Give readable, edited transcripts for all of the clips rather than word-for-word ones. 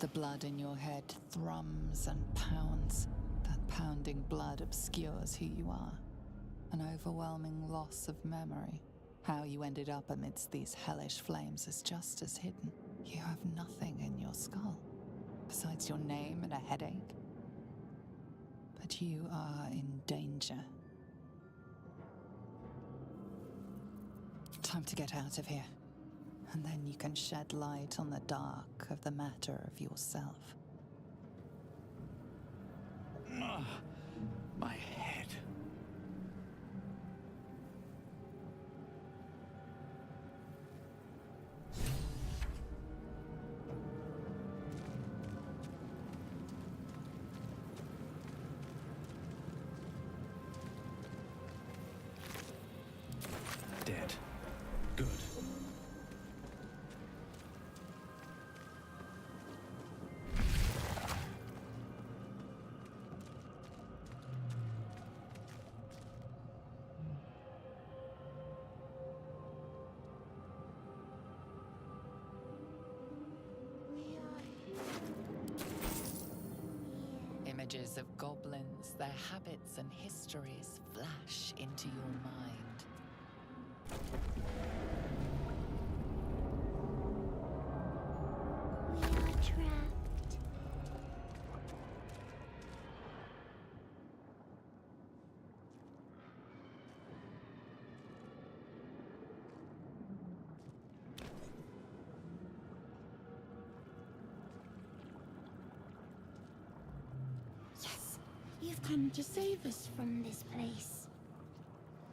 The blood in your head thrums and pounds. That pounding blood obscures who you are. An overwhelming loss of memory. How you ended up amidst these hellish flames is just as hidden. You have nothing in your skull, besides your name and a headache. But you are in danger. future. Time to get out of here. And then you can shed light on the dark of the matter of yourself. My head. Dead. Good. Images of goblins, their habits and histories flash into your mind. We are trapped. Yes, you've come to save us from this place.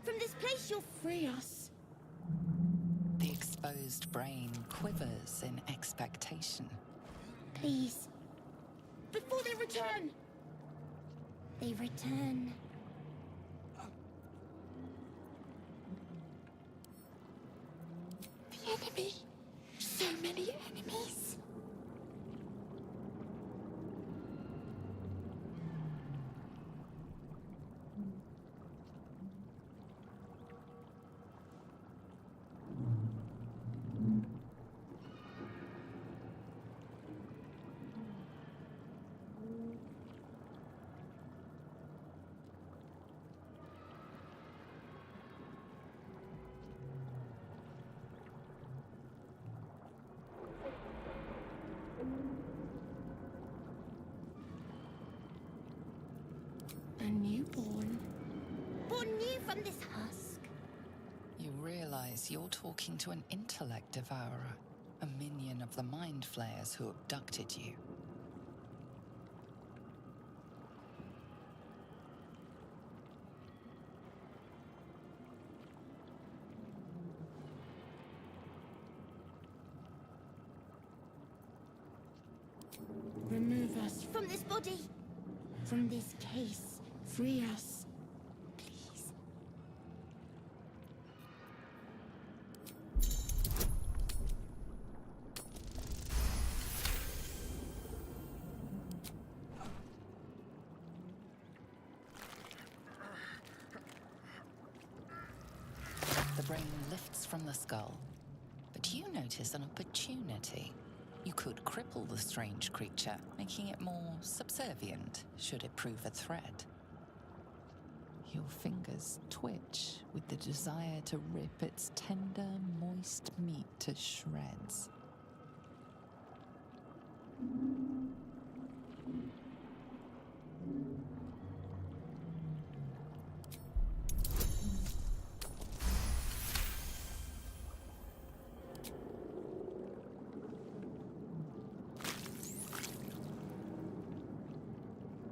From this place, you'll free us. The exposed brain quivers in expectation. Please. Before they return. They return. The enemy. So many enemies. A newborn. Born new from this husk. You realize you're talking to an intellect devourer, a minion of the mind flayers who abducted you. Remove us from this body. From this case. Free us. Please. The brain lifts from the skull, but you notice an opportunity. You could cripple the strange creature, making it more subservient should it prove a threat. Your fingers twitch with the desire to rip its tender, moist meat to shreds.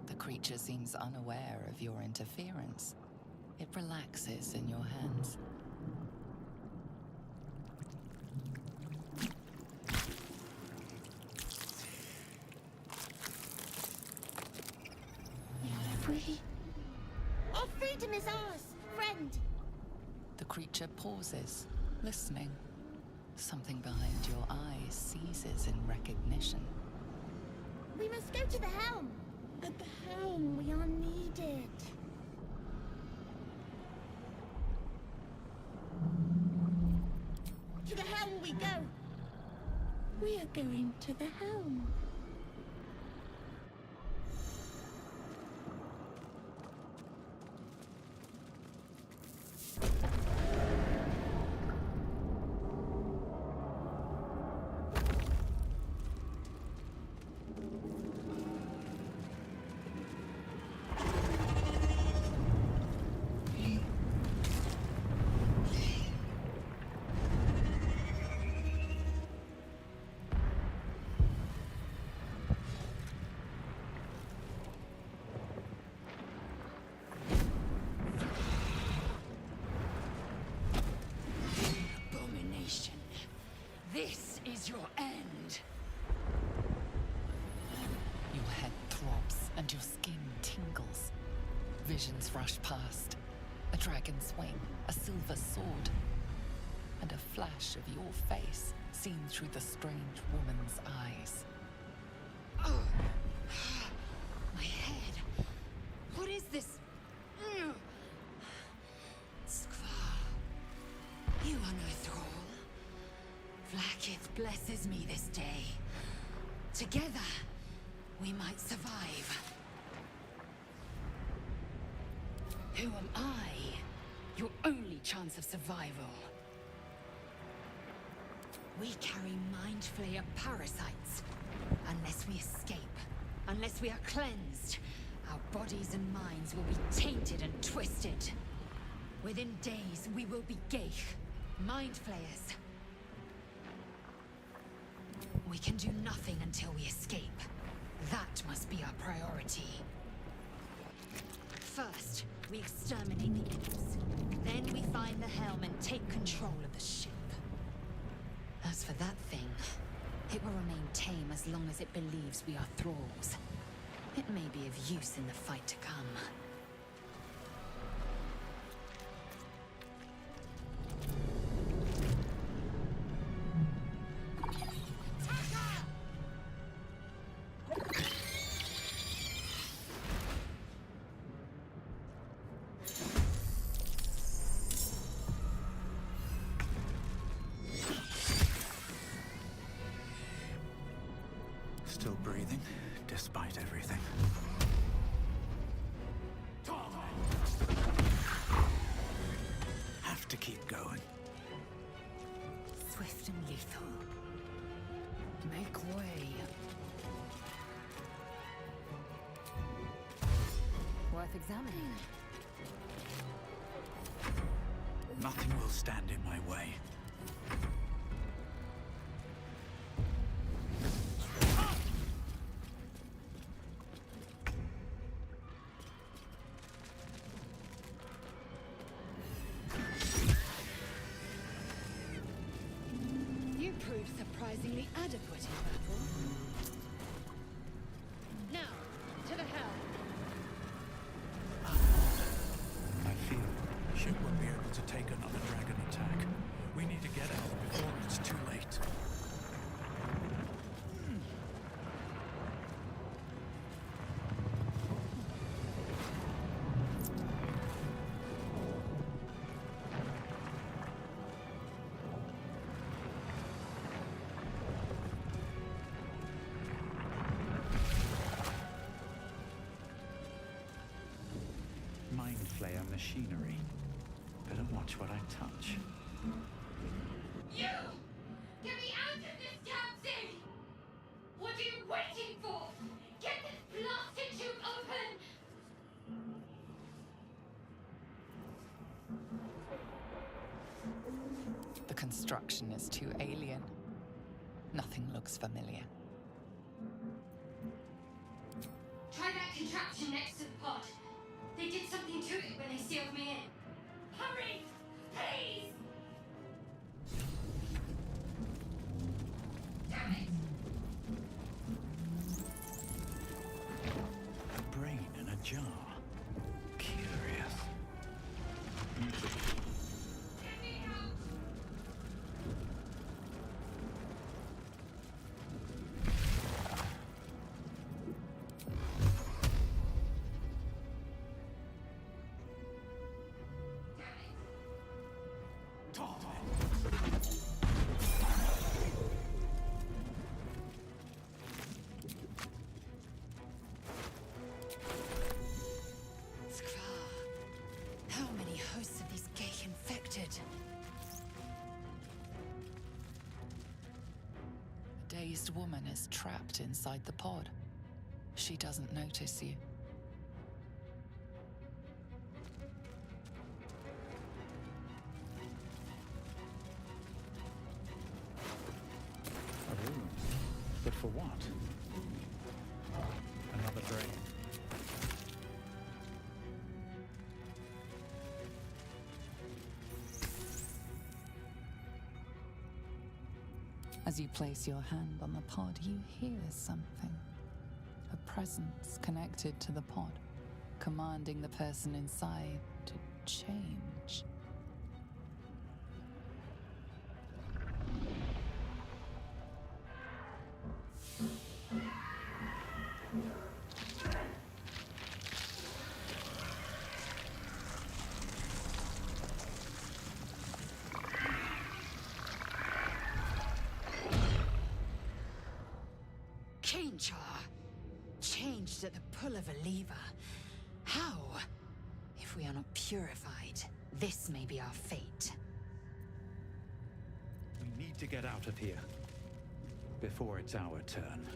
The creature seems unaware of your interference. It relaxes in your hands. We are free. Our freedom is ours, friend. The creature pauses, listening. Something behind your eyes seizes in recognition. We must go to the helm. At the helm, we are needed. To the helm we go. We are going to the helm. Visions rush past. A dragon's wing, a silver sword, and a flash of your face seen through the strange woman's eyes. Oh. My head. What is this? Skvar. You are no thrall. Vlaakith blesses me this day. Together, we might survive. Who am I? Your only chance of survival. We carry Mind Flayer parasites. Unless we escape, unless we are cleansed, our bodies and minds will be tainted and twisted. Within days, we will be Geich, Mind Flayers. We can do nothing until we escape. That must be our priority. First, we exterminate the imps. Then we find the helm and take control of the ship. As for that thing, it will remain tame as long as it believes we are thralls. It may be of use in the fight to come. Still breathing, despite everything. Have to keep going. Swift and lethal. Make way. Worth examining. Nothing will stand in my way. Proved surprisingly adequate in battle. Now, to the helm. I feel ship won't be able to take another dragon attack. We need to get out before it's too late. Mind Flayer machinery. Better watch what I touch. You! Get me out of this damn thing! What are you waiting for? Get this blasted tube open! The construction is too alien. Nothing looks familiar. Try that contraption next to the pod. They did something to it when they sealed me in. Hurry! Please! Damn it! A brain in a jar. Curious. Get me out! How many hosts of these Geich infected? A dazed woman is trapped inside the pod. She doesn't notice you. A room. But for what? Another drain. As you place your hand on the pod, you hear something. A presence connected to the pod. commanding the person inside to change. Changed at the pull of a lever. How? If we are not purified, this may be our fate. We need to get out of here before it's our turn.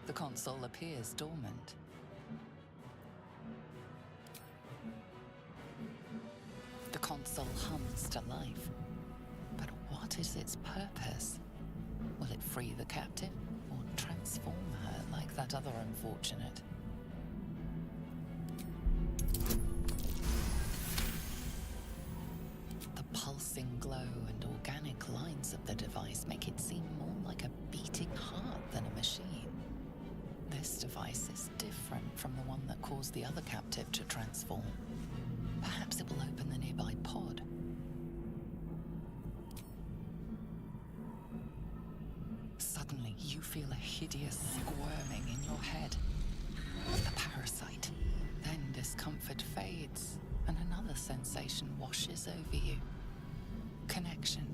The console appears dormant. The console hums to life. But what is its purpose? Will it free the captive or transform her like that other unfortunate? The pulsing glow and organic lines of the device make it seem more like a beating heart than a machine. This device is different from the one that caused the other captive to transform. Perhaps it will open the nearby pod. Suddenly, you feel a hideous squirming in your head. The parasite. Then discomfort fades, and another sensation washes over you. Connection.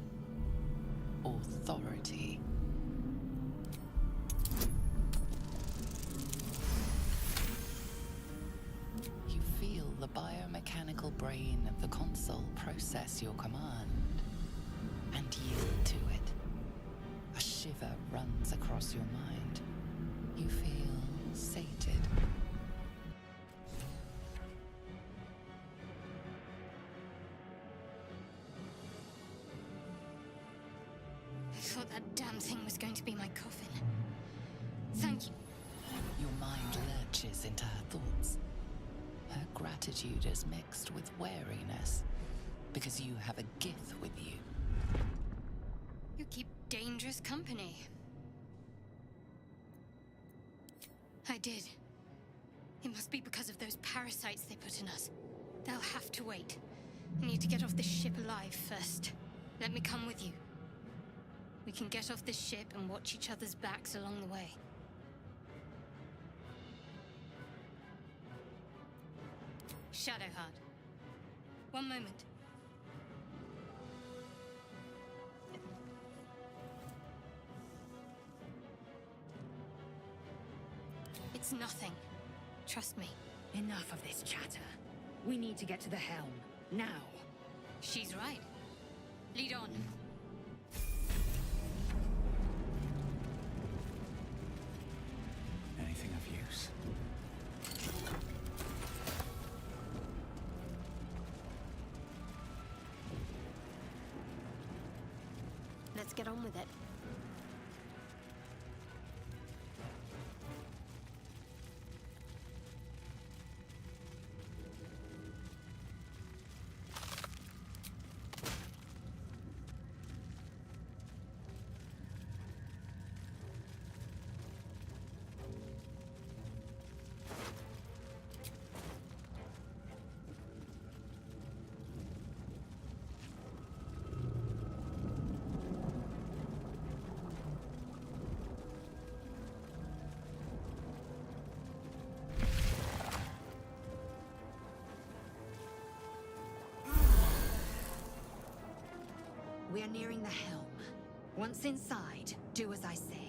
Authority. The biomechanical brain of the console process your command and yield to it. A shiver runs across your mind. You feel sated. I thought that damn thing was going to be my coffin. Thank you. Your mind lurches into her thoughts. Her gratitude is mixed with wariness, because you have a gith with you. You keep dangerous company. I did. It must be because of those parasites they put in us. They'll have to wait. I need to get off this ship alive first. Let me come with you. We can get off this ship and watch each other's backs along the way. Shadowheart. One moment. It's nothing. Trust me. Enough of this chatter. We need to get to the helm. Now. She's right. Lead on. Anything of use? Let's get on with it. We are nearing the helm. Once inside, do as I say.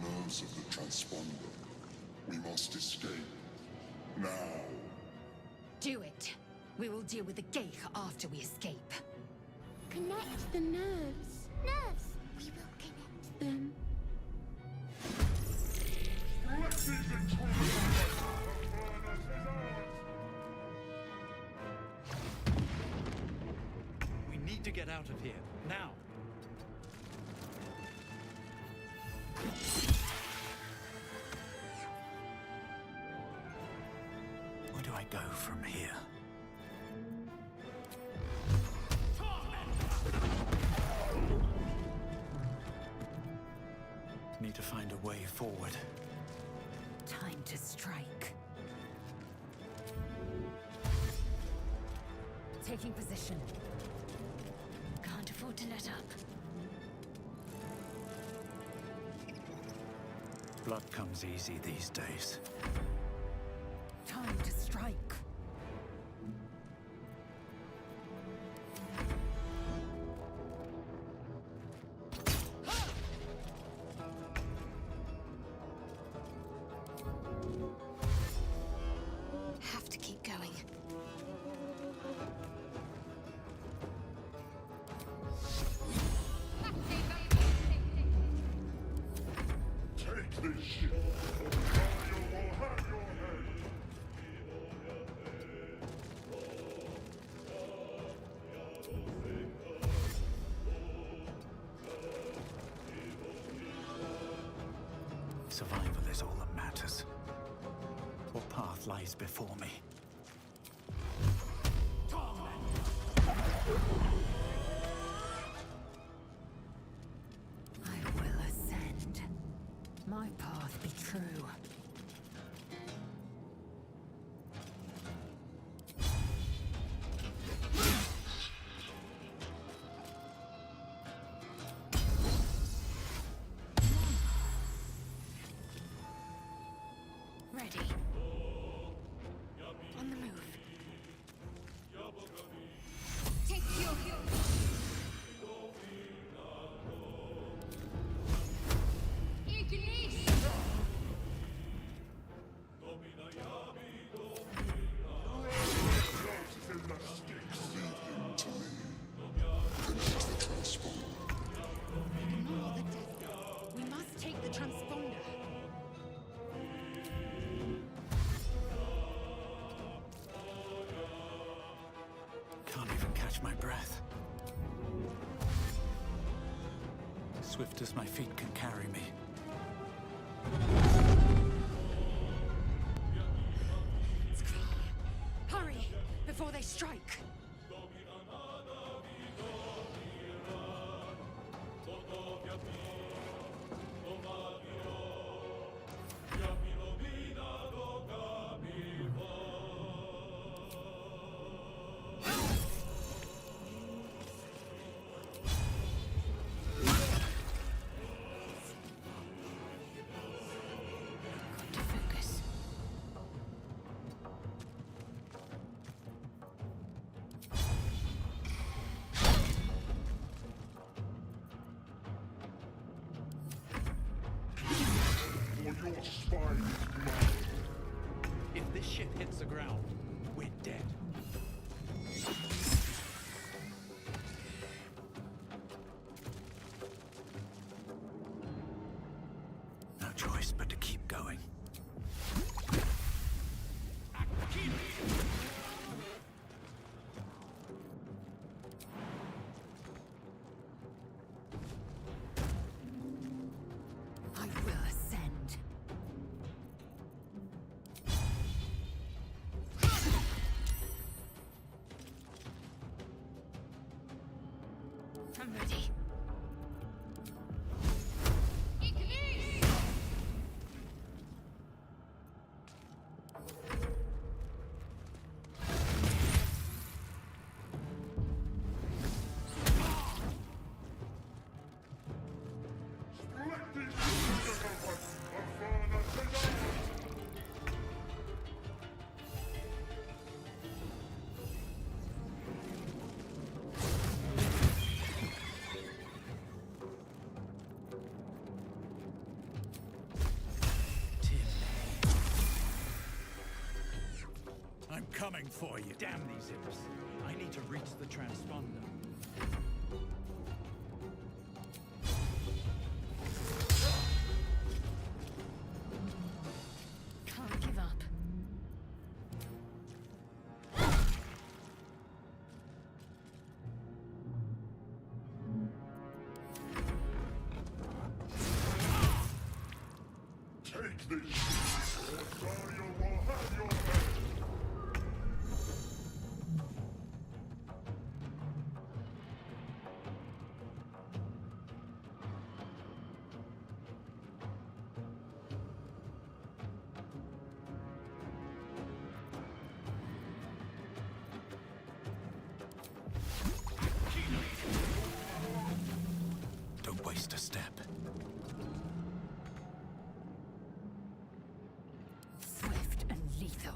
nerves of the transponder. We must escape. Now. Do it. We will deal with the gate after we escape. Connect the nerves. Nerves! We will connect them. We need to get out of here, now. Where do I go from here? Need to find a way forward. Time to strike. Taking position. Can't afford to let up. Blood comes easy these days. Time to strike. Have to keep going. Take this shit, or Mario will have your head. Survival is all that matters. What path lies before me? I will ascend. My path be true. Ready. On the move. Take your Ignis! To me. Connect the transponder. Ignore the death. We must take the transponder. Can't even catch my breath. Swift as my feet can carry me. It's clear. Hurry, before they strike. Got to focus. Or your spine is mine. If this shit hits the ground, we're dead. No choice but to keep going. I will ascend. I'm ready. Ignis! coming for you. Damn these imps. I need to reach the transponder. Can't give up. Take this shit, or Dario will have your head! Don't waste a step. Swift and lethal.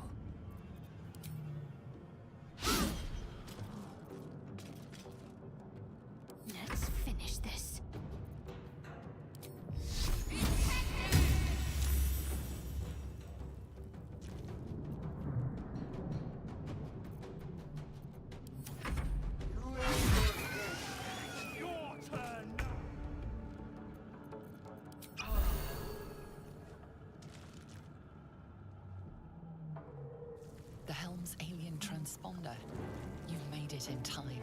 Let's finish this. Your turn now! The helm's alien transponder. You've made it in time.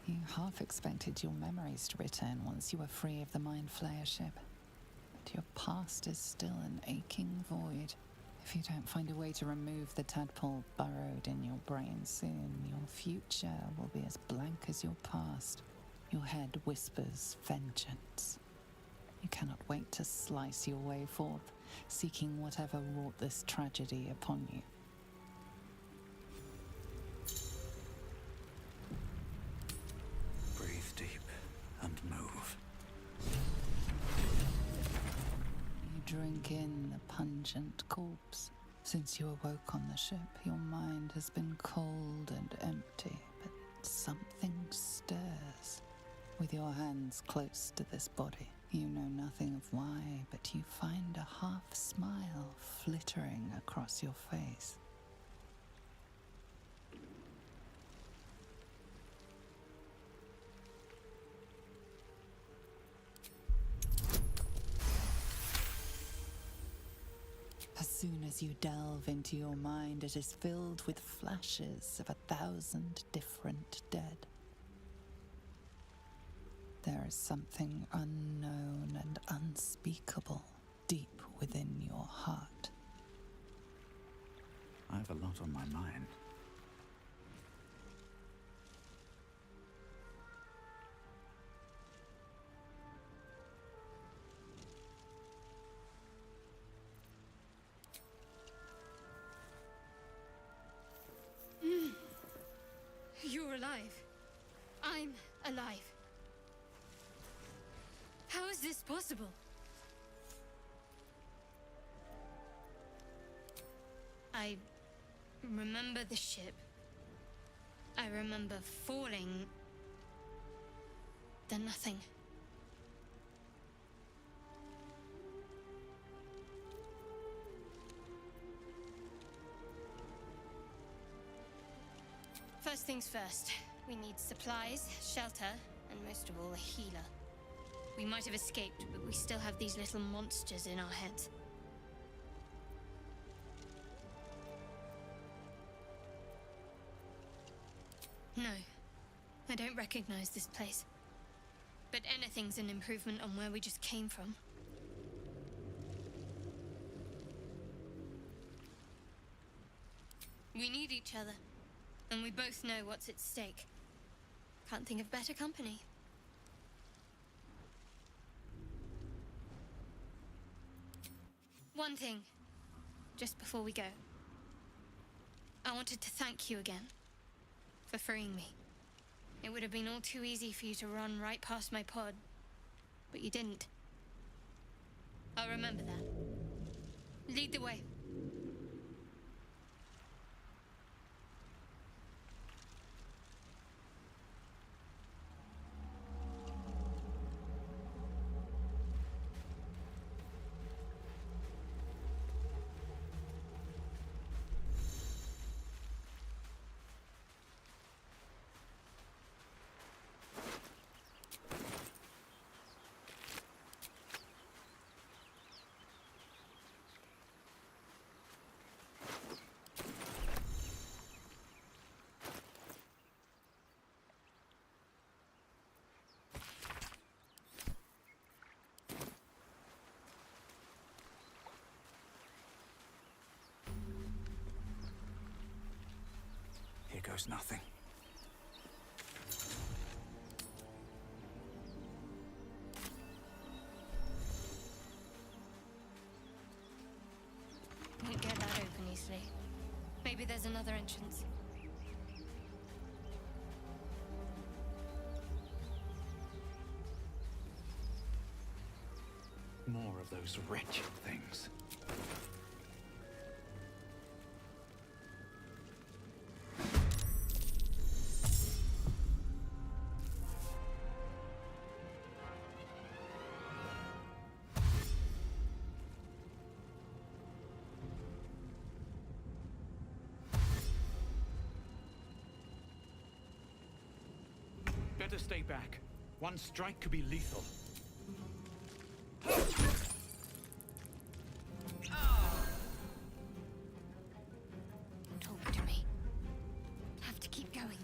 You half expected your memories to return once you were free of the Mind Flayer ship. But your past is still an aching void. If you don't find a way to remove the tadpole burrowed in your brain soon, your future will be as blank as your past. Your head whispers vengeance. You cannot wait to slice your way forth, seeking whatever wrought this tragedy upon you. Breathe deep and move. You drink in the pungent corpse. Since you awoke on the ship, your mind has been cold and empty, but something stirs. With your hands close to this body, you know nothing of why, but you find a half smile flittering across your face. As soon as you delve into your mind, it is filled with flashes of 1,000 different dead. There is something unknown and unspeakable deep within your heart. I have a lot on my mind. You're alive. I'm alive. How is this possible? I remember the ship. I remember falling. Then nothing. First things first. We need supplies, shelter, and most of all, a healer. We might have escaped, but we still have these little monsters in our heads. No, I don't recognize this place. But anything's an improvement on where we just came from. We need each other, and we both know what's at stake. Can't think of better company. One thing, just before we go. I wanted to thank you again for freeing me. It would have been all too easy for you to run right past my pod, but you didn't. I'll remember that. Lead the way. Here goes nothing. Won't get that open easily. Maybe there's another entrance. More of those wretched things. Better stay back. One strike could be lethal. Talk to me. Have to keep going.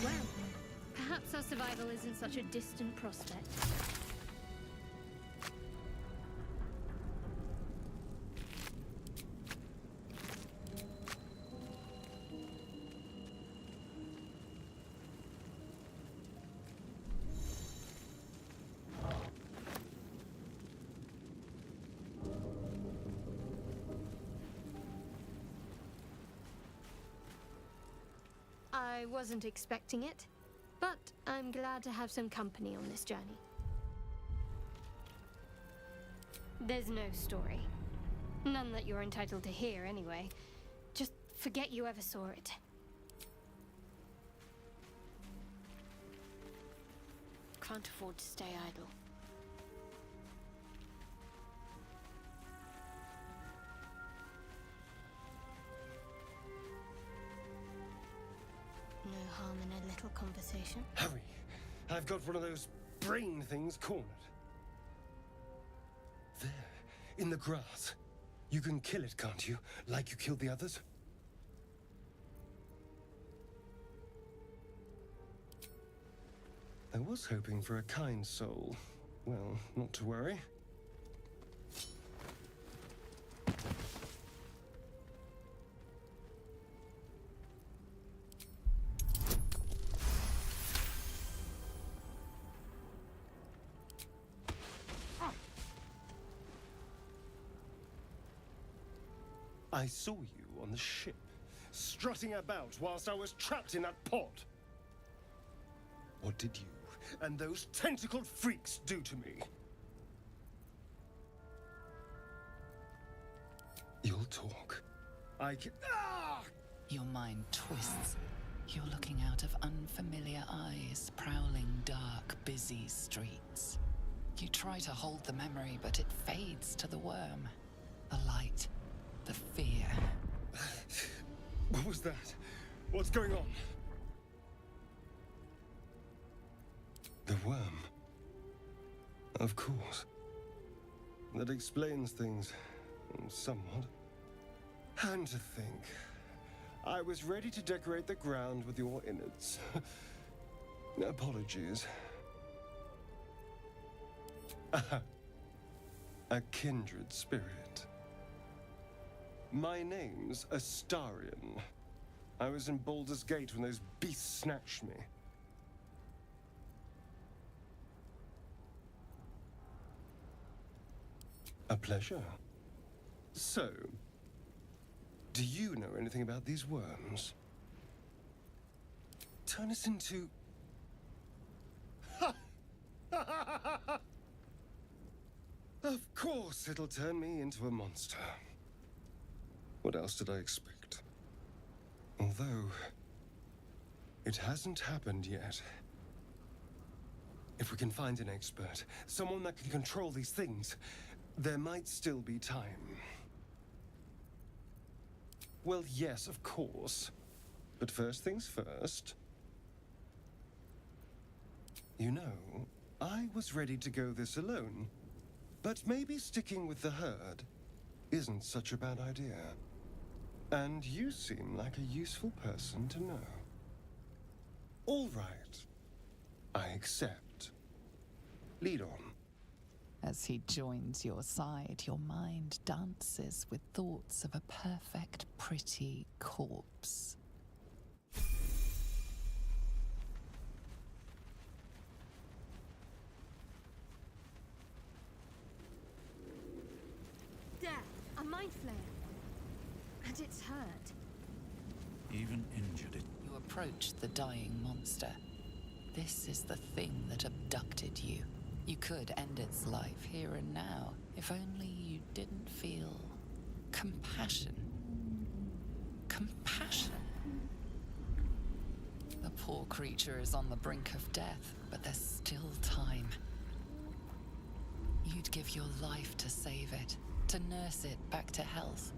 Well, perhaps our survival isn't such a distant prospect. I wasn't expecting it, but I'm glad to have some company on this journey. There's no story. None that you're entitled to hear, anyway. Just forget you ever saw it. Can't afford to stay idle. No harm in a little conversation. Hurry! I've got one of those brain things cornered. There, in the grass. You can kill it, can't you? Like you killed the others? I was hoping for a kind soul. Well, not to worry. I saw you on the ship, strutting about whilst I was trapped in that pod. What did you and those tentacled freaks do to me? You'll talk. Your mind twists. You're looking out of unfamiliar eyes, prowling dark, busy streets. You try to hold the memory, but it fades to the worm. The light. The fear. What was that? What's going on? The worm. Of course. That explains things. Somewhat. And to think, I was ready to decorate the ground with your innards. Apologies. A kindred spirit. My name's Astarion. I was in Baldur's Gate when those beasts snatched me. A pleasure. So, do you know anything about these worms? Turn us into... Of course it'll turn me into a monster. What else did I expect? Although, it hasn't happened yet. If we can find an expert, someone that can control these things, there might still be time. Well, yes, of course. But first things first. You know, I was ready to go this alone. But maybe sticking with the herd isn't such a bad idea. And you seem like a useful person to know. All right. I accept. Lead on. As he joins your side, your mind dances with thoughts of a perfect, pretty corpse. There, a mind flare. And it's hurt. Even injured it. You approach the dying monster. This is the thing that abducted you. You could end its life here and now, if only you didn't feel compassion. Compassion. The poor creature is on the brink of death, but there's still time. You'd give your life to save it, to nurse it back to health.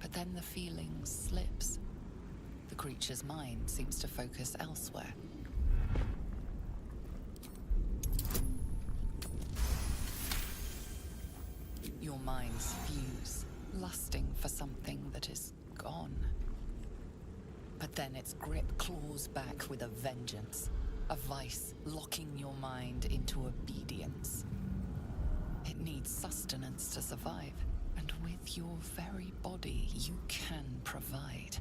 But then the feeling slips. The creature's mind seems to focus elsewhere. Your minds fuse, lusting for something that is gone. But then its grip claws back with a vengeance. A vice locking your mind into obedience. It needs sustenance to survive, and with your very body, you can provide.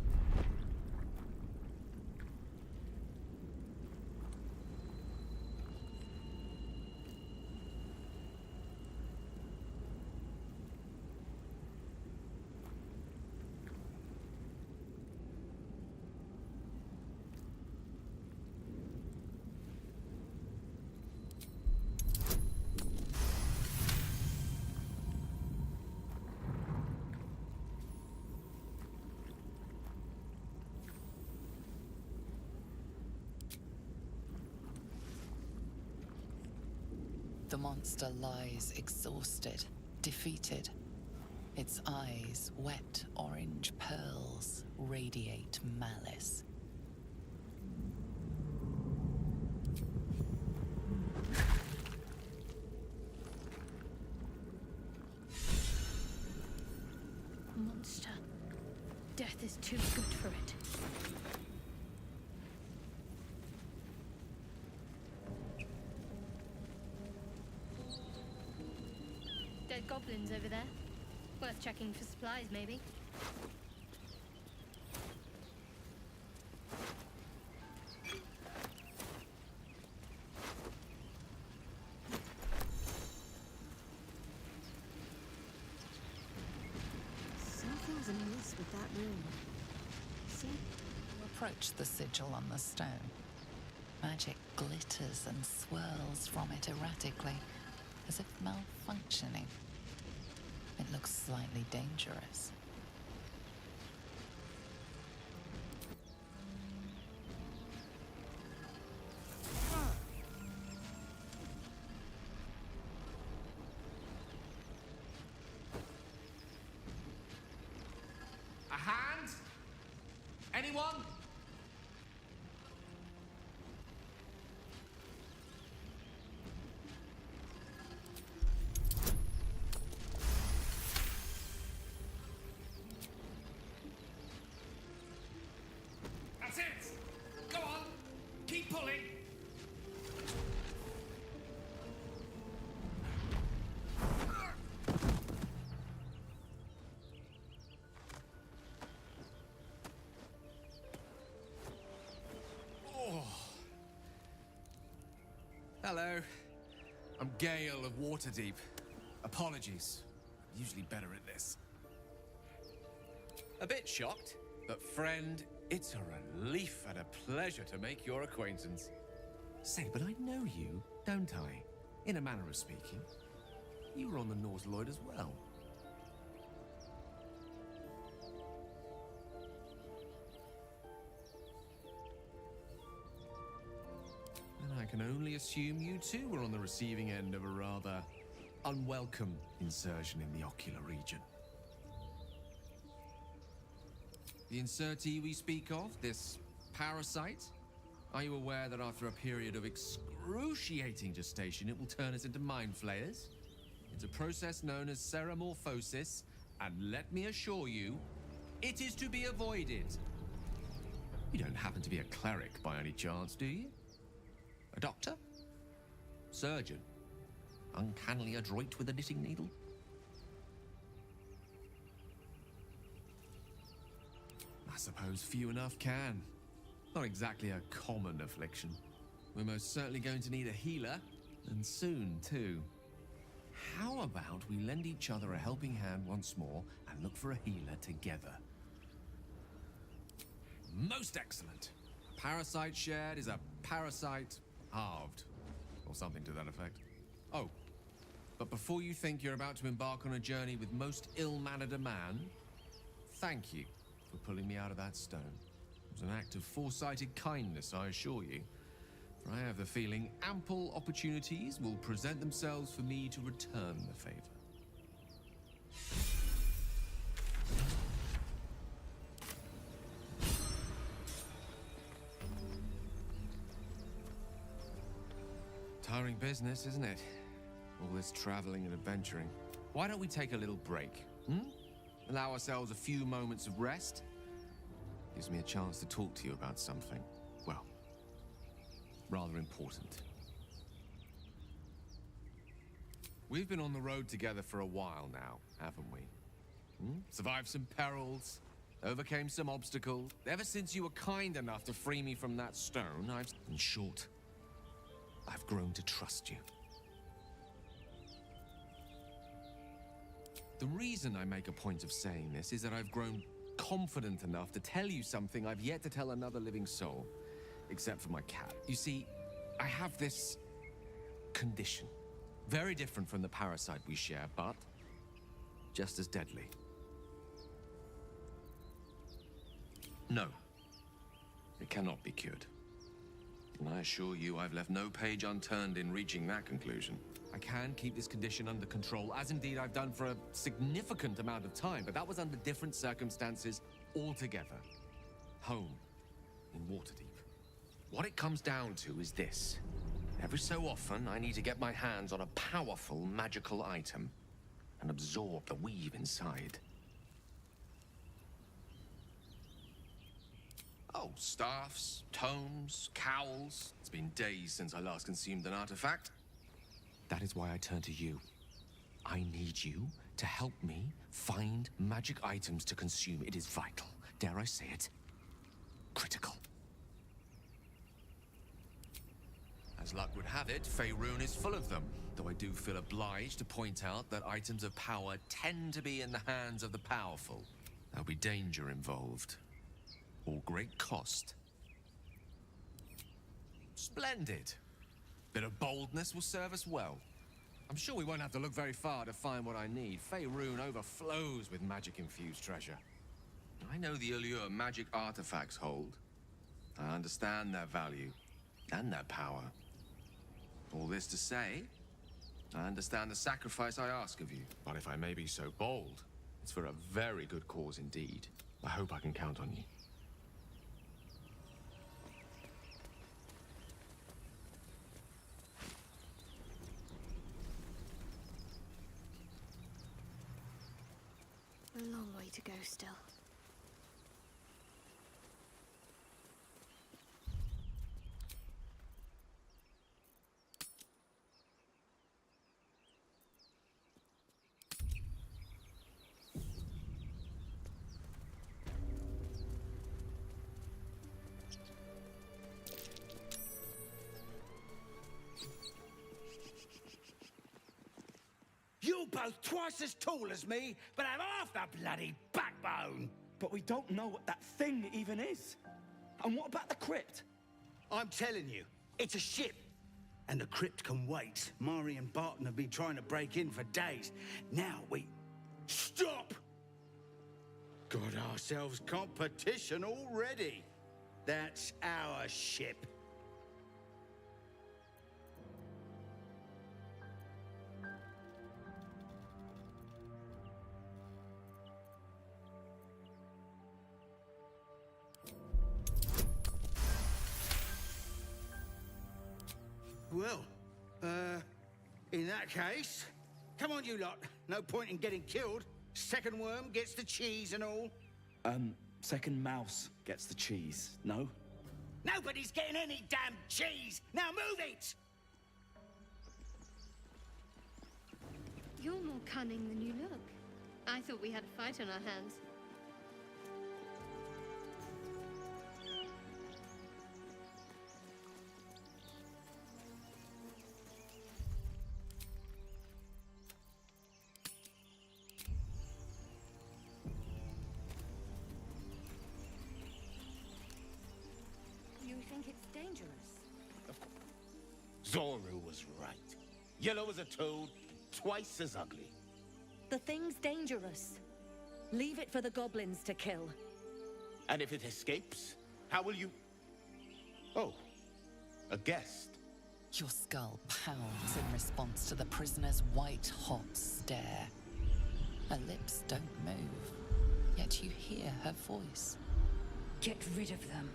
The monster lies exhausted, defeated. Its eyes, wet orange pearls, radiate malice. Monster. Death is too good for it. Dead goblins over there. Worth checking for supplies, maybe. Something's amiss with that room. See? Approach the sigil on the stone. Magic glitters and swirls from it erratically, as if malfunctioning. It looks slightly dangerous. A hand? Anyone? That's it! Go on! Keep pulling! Oh. Hello. I'm Gale of Waterdeep. Apologies. I'm usually better at this. A bit shocked, but friend, it's a relief and a pleasure to make your acquaintance. Say, but I know you, don't I? In a manner of speaking. You were on the Norse Lloyd as well. And I can only assume you too were on the receiving end of a rather unwelcome insertion in the ocular region. The insertee we speak of, this parasite, are you aware that after a period of excruciating gestation, it will turn us into mind flayers? It's a process known as ceramorphosis, and let me assure you, it is to be avoided. You don't happen to be a cleric by any chance, do you? A doctor? Surgeon? Uncannily adroit with a knitting needle? I suppose few enough can. Not exactly a common affliction. We're most certainly going to need a healer, and soon too. How about we lend each other a helping hand once more and look for a healer together? Most excellent. A parasite shared is a parasite halved, or something to that effect. Oh, but before you think you're about to embark on a journey with most ill-mannered a man, thank you for pulling me out of that stone. It was an act of foresighted kindness, I assure you. For I have the feeling ample opportunities will present themselves for me to return the favor. Tiring business, isn't it? All this traveling and adventuring. Why don't we take a little break, hmm? Allow ourselves a few moments of rest? Gives me a chance to talk to you about something, well, rather important. We've been on the road together for a while now, haven't we? Survived some perils, overcame some obstacles. Ever since you were kind enough to free me from that stone, in short, I've grown to trust you. The reason I make a point of saying this is that I've grown confident enough to tell you something I've yet to tell another living soul, except for my cat. You see, I have this condition. Very different from the parasite we share, but just as deadly. No, it cannot be cured. And I assure you I've left no page unturned in reaching that conclusion. I can keep this condition under control, as indeed I've done for a significant amount of time, but that was under different circumstances altogether. Home, in Waterdeep. What it comes down to is this. Every so often, I need to get my hands on a powerful magical item and absorb the weave inside. Oh, staffs, tomes, cowls. It's been days since I last consumed an artifact. That is why I turn to you. I need you to help me find magic items to consume. It is vital. Dare I say it? Critical. As luck would have it, Faerun is full of them, though I do feel obliged to point out that items of power tend to be in the hands of the powerful. There'll be danger involved, or great cost. Splendid. Bit of boldness will serve us well. I'm sure we won't have to look very far to find what I need. Faerun overflows with magic-infused treasure. I know the allure magic artifacts hold. I understand their value and their power. All this to say, I understand the sacrifice I ask of you. But if I may be so bold, it's for a very good cause indeed. I hope I can count on you. A long way to go still. You're both twice as tall as me, but have half the bloody backbone. But we don't know what that thing even is. And what about the crypt? I'm telling you, it's a ship. And the crypt can wait. Mari and Barton have been trying to break in for days. Now we... Stop! Got ourselves competition already. That's our ship. Well, in that case, come on you lot. No point in getting killed. Second worm gets the cheese and all. Second mouse gets the cheese, no? Nobody's getting any damn cheese! Now move it! You're more cunning than you look. I thought we had a fight on our hands. You think it's dangerous? Zoru was right. Yellow as a toad, twice as ugly. The thing's dangerous. Leave it for the goblins to kill. And if it escapes, how will you... Oh, a guest. Your skull pounds in response to the prisoner's white-hot stare. Her lips don't move, yet you hear her voice. Get rid of them.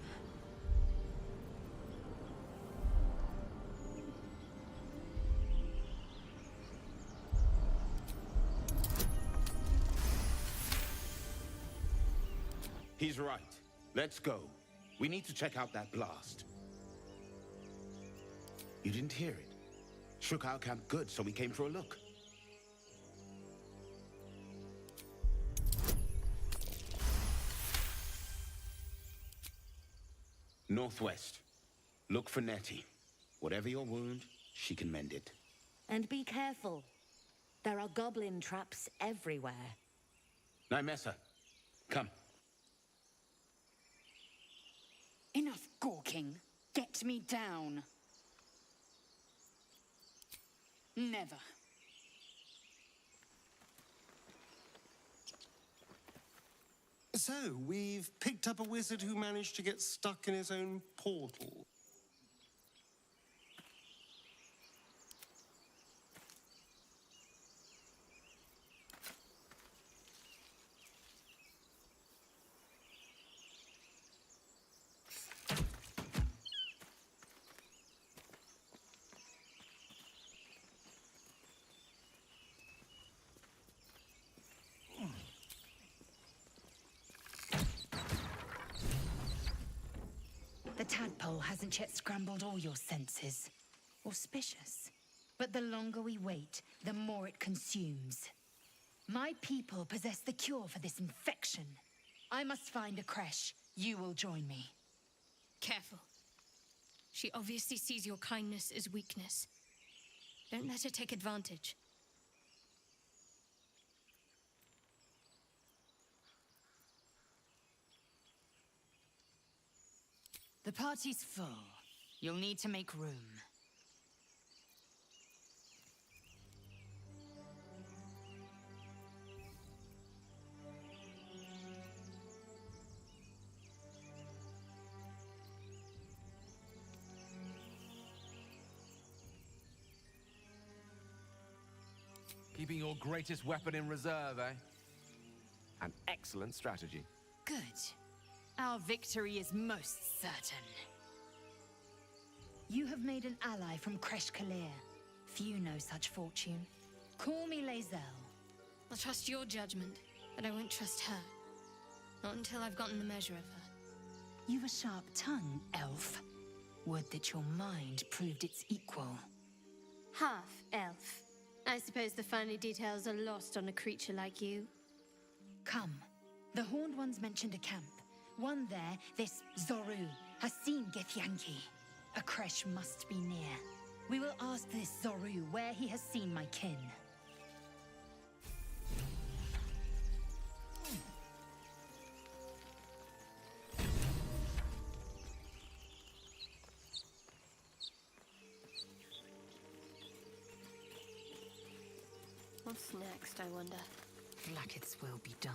He's right. Let's go. We need to check out that blast. You didn't hear it? Shook our camp good, so we came for a look. Northwest. Look for Nettie. Whatever your wound, she can mend it. And be careful. There are goblin traps everywhere. Nymessa, come. Enough gawking. Get me down. Never. So, we've picked up a wizard who managed to get stuck in his own portal. The tadpole hasn't yet scrambled all your senses. Auspicious. But the longer we wait, the more it consumes. My people possess the cure for this infection. I must find a creche. You will join me. Careful. She obviously sees your kindness as weakness. Don't let her take advantage. The party's full. You'll need to make room. Keeping your greatest weapon in reserve, eh? An excellent strategy. Good. Our victory is most certain. You have made an ally from Kresh Kalir. Few know such fortune. Call me Lae'zel. I'll trust your judgment, but I won't trust her. Not until I've gotten the measure of her. You've a sharp tongue, elf. Would that your mind proved its equal. Half elf. I suppose the finer details are lost on a creature like you. Come. The Horned Ones mentioned a camp. One there, this Zoru, has seen Githyanki. A creche must be near. We will ask this Zoru where he has seen my kin. What's next, I wonder? Blacket's will be done.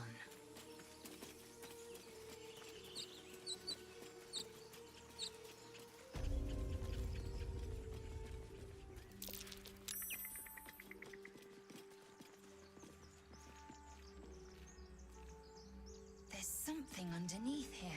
There's something underneath here.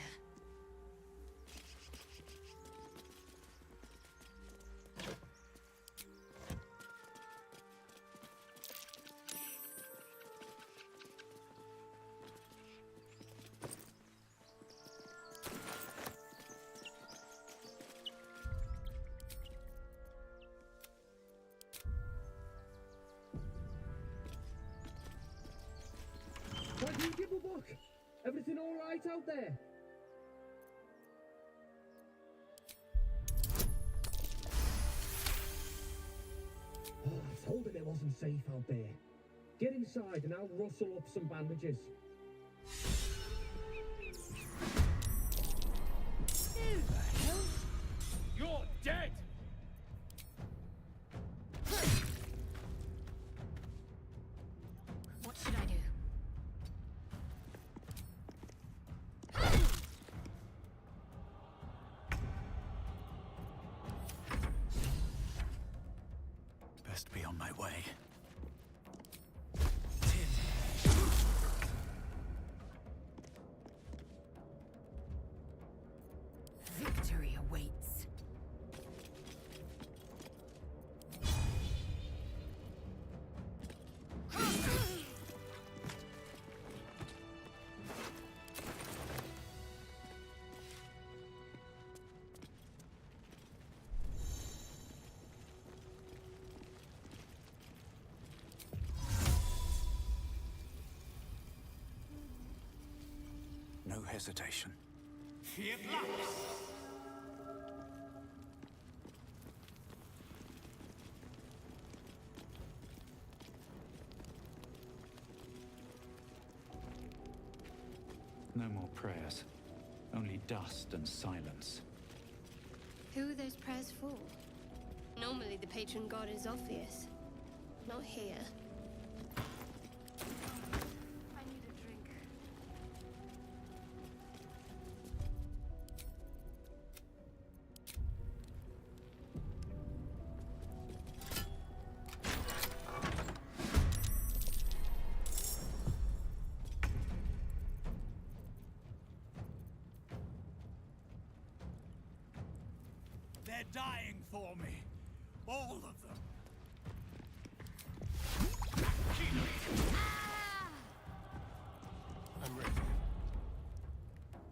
Why do you give a book? Everything all right out there? Oh, I told him it wasn't safe out there. Get inside and I'll rustle up some bandages. Who the hell? You're dead! What should I do? Best be on my way. Victory awaits. No hesitation. Fiat Lux! No more prayers. Only dust and silence. Who are those prayers for? Normally the patron god is obvious. Not here. I need a drink. They're dying for me. All of them. I'm ready.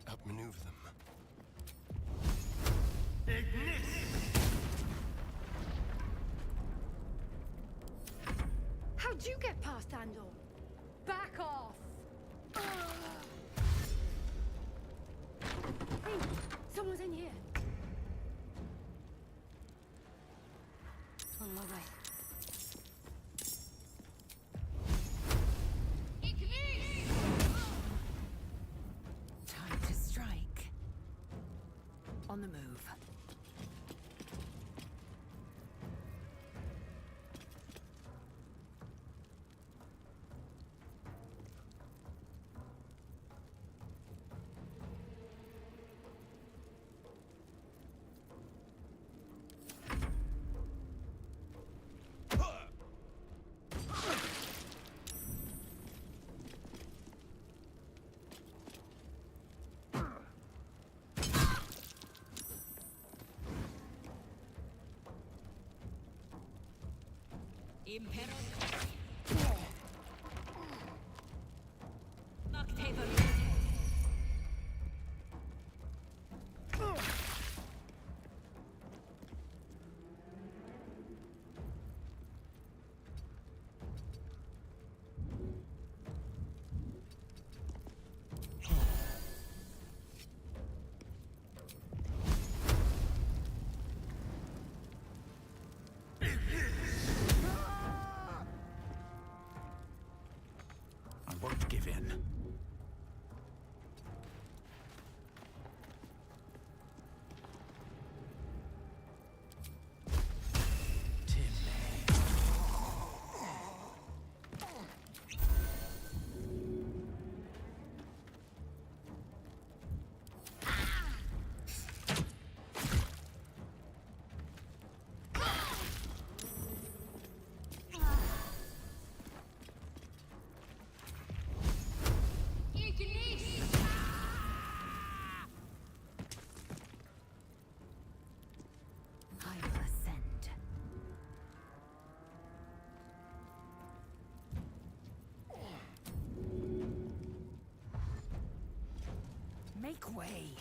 Outmaneuver them. How'd you get past Andor? Back off! Hey, someone's in here. On my way. Time to strike. On the move. I won't give in. Make way.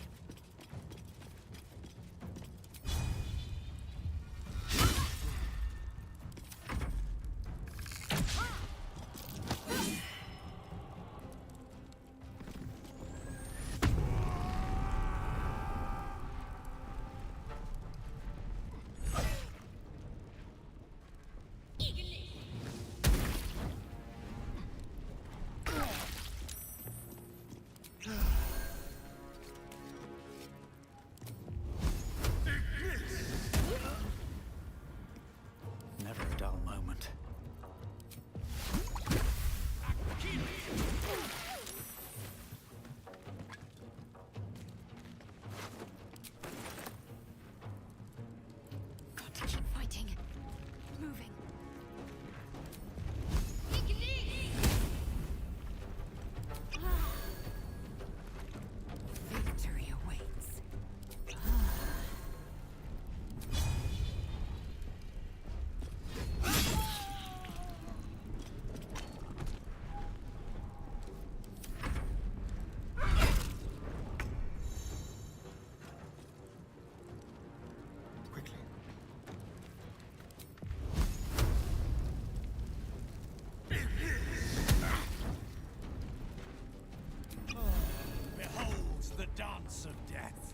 dance of death.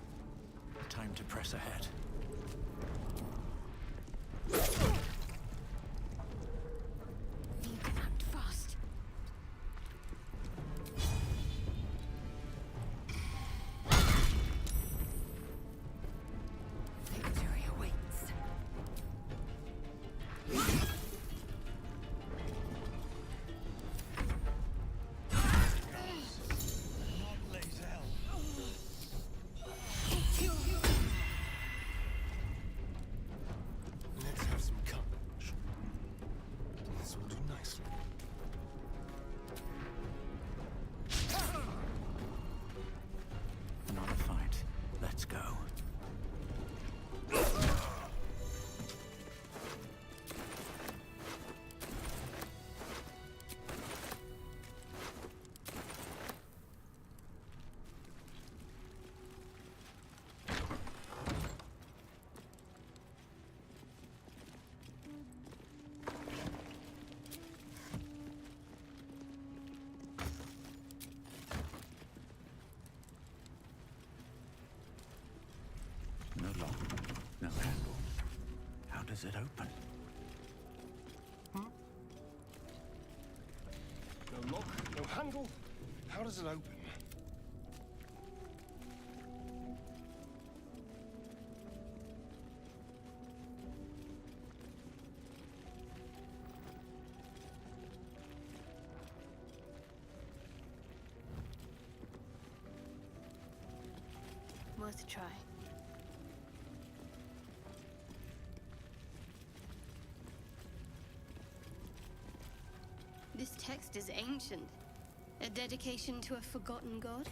Time to press ahead. You can act fast. Victory awaits. Not Lae'zel. Let's have some courage. This will do nicely. Another fight. Let's go. No lock, no handle. How does it open? No lock, no handle. How does it open? Worth a try. This text is ancient. A dedication to a forgotten god?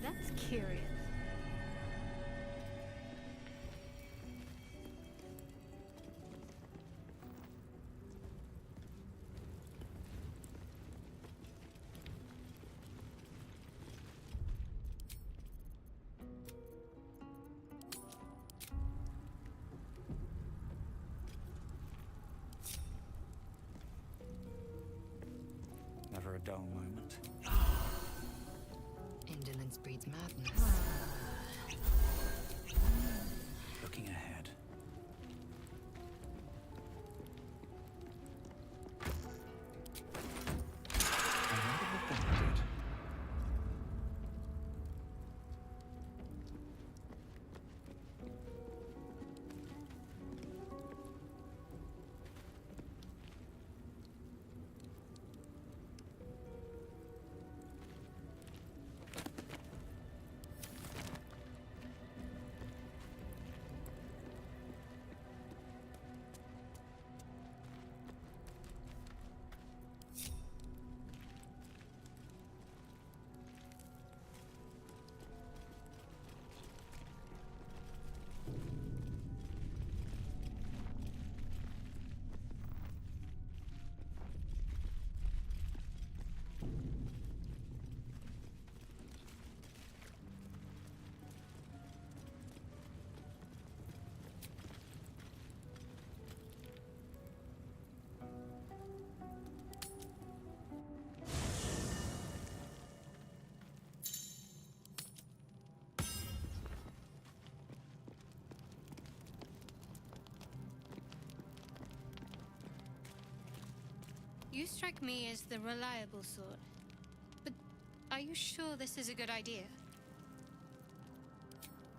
That's curious. Never a dull moment. Indolence breeds madness. Looking ahead. I wonder what that did. You strike me as the reliable sort. But are you sure this is a good idea?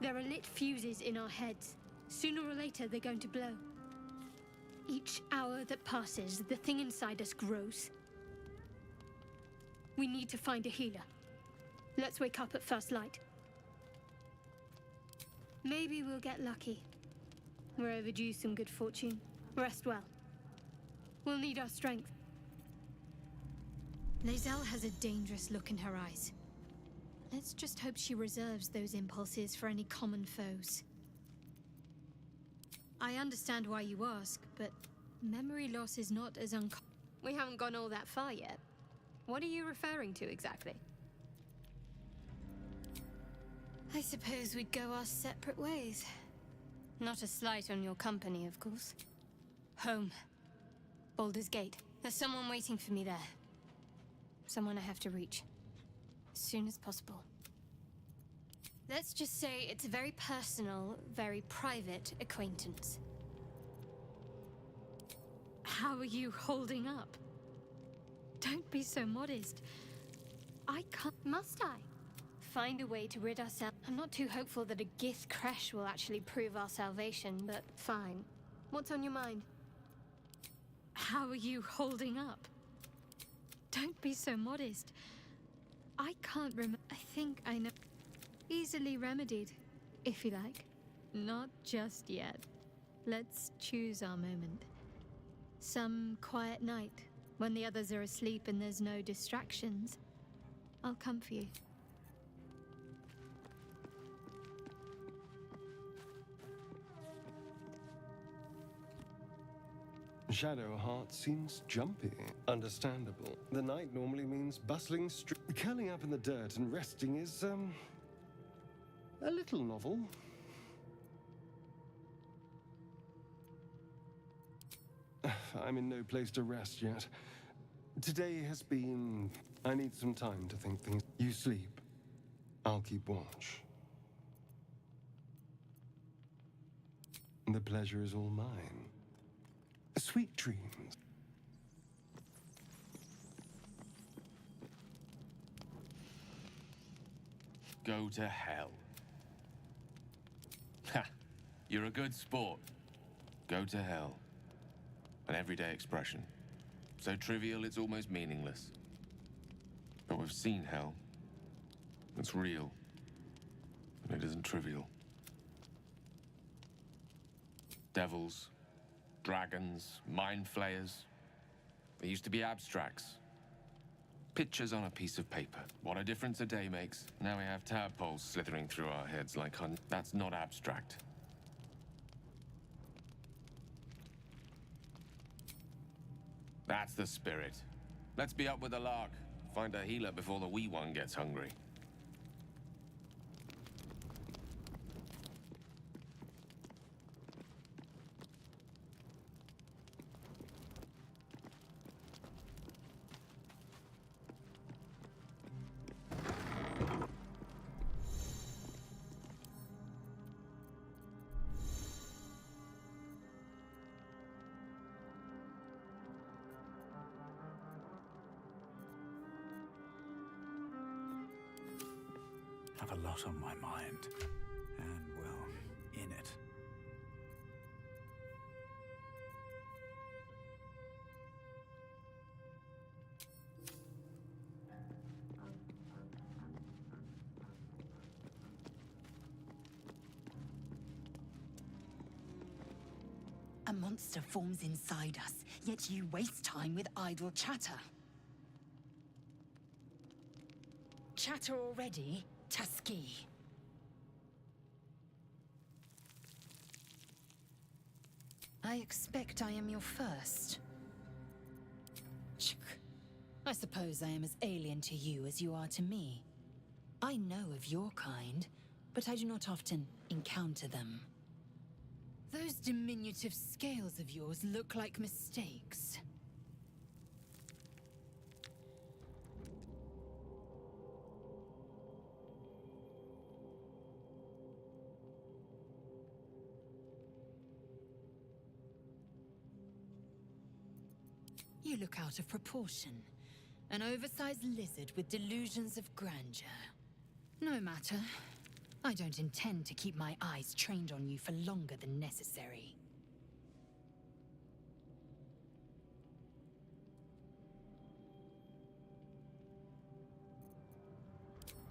There are lit fuses in our heads. Sooner or later, they're going to blow. Each hour that passes, the thing inside us grows. We need to find a healer. Let's wake up at first light. Maybe we'll get lucky. We're overdue some good fortune. Rest well. We'll need our strength. Lae'zel has a dangerous look in her eyes. Let's just hope she reserves those impulses for any common foes. I understand why you ask, but memory loss is not as uncommon. We haven't gone all that far yet. What are you referring to exactly? I suppose we'd go our separate ways. Not a slight on your company, of course. Home. Baldur's Gate. There's someone waiting for me there. Someone I have to reach. As soon as possible. Let's just say it's a very personal, very private acquaintance. How are you holding up? Don't be so modest. I can't... Must I? Find a way to rid ourselves... I'm not too hopeful that a Gith crash will actually prove our salvation, but fine. What's on your mind? How are you holding up? Don't be so modest. I can't remember... I think I know... Easily remedied, if you like. Not just yet. Let's choose our moment. Some quiet night, when the others are asleep and there's no distractions. I'll come for you. Shadowheart seems jumpy. Understandable. The night normally means bustling curling up in the dirt and resting is, a little novel. I'm in no place to rest yet. Today has been... I need some time to think things... You sleep. I'll keep watch. The pleasure is all mine. Sweet dreams. Go to hell. Ha! You're a good sport. Go to hell. An everyday expression. So trivial it's almost meaningless. But we've seen hell. It's real. And it isn't trivial. Devils, dragons, mind flayers. They used to be abstracts. Pictures on a piece of paper. What a difference a day makes. Now we have tadpoles slithering through our heads like that's not abstract. That's the spirit. Let's be up with the lark. Find a healer before the wee one gets hungry. Have a lot on my mind, and, well, in it. A monster forms inside us, yet you waste time with idle chatter. Chatter already? Tusky. I expect I am your first. I suppose I am as alien to you as you are to me. I know of your kind, but I do not often encounter them. Those diminutive scales of yours look like mistakes. You look out of proportion. An oversized lizard with delusions of grandeur. No matter. I don't intend to keep my eyes trained on you for longer than necessary.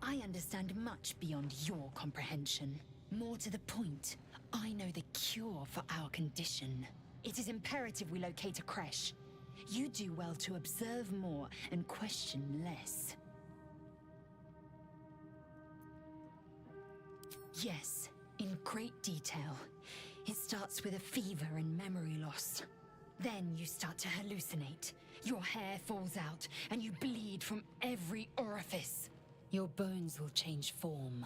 I understand much beyond your comprehension. More to the point, I know the cure for our condition. It is imperative we locate a creche. You do well to observe more and question less. Yes, in great detail. It starts with a fever and memory loss. Then you start to hallucinate. Your hair falls out, and you bleed from every orifice. Your bones will change form.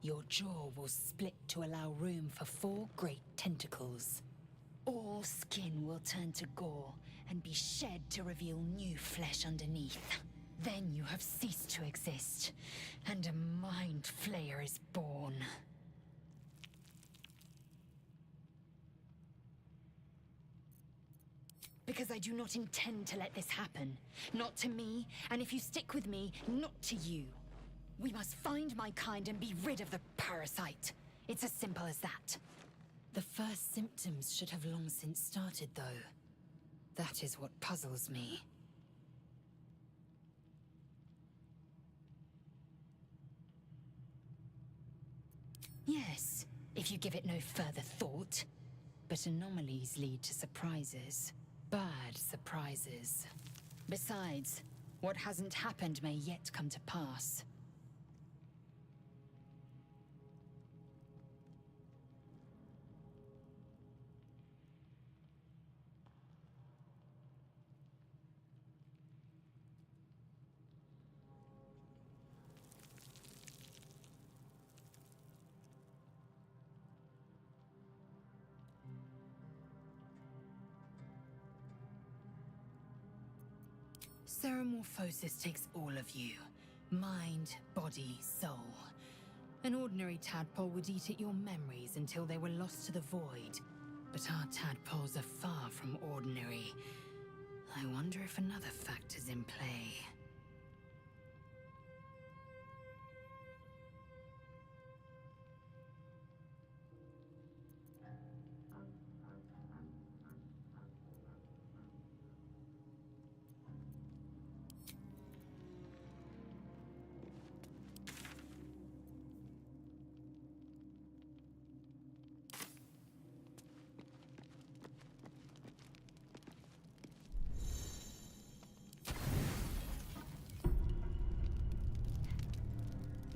Your jaw will split to allow room for 4 great tentacles. All skin will turn to gore and be shed to reveal new flesh underneath. Then you have ceased to exist, and a mind flayer is born. Because I do not intend to let this happen. Not to me, and if you stick with me, not to you. We must find my kind and be rid of the parasite. It's as simple as that. The first symptoms should have long since started, though. That is what puzzles me. Yes, if you give it no further thought. But anomalies lead to surprises. Bad surprises. Besides, what hasn't happened may yet come to pass. Ceramorphosis takes all of you. Mind, body, soul. An ordinary tadpole would eat at your memories until they were lost to the void. But our tadpoles are far from ordinary. I wonder if another factor's in play.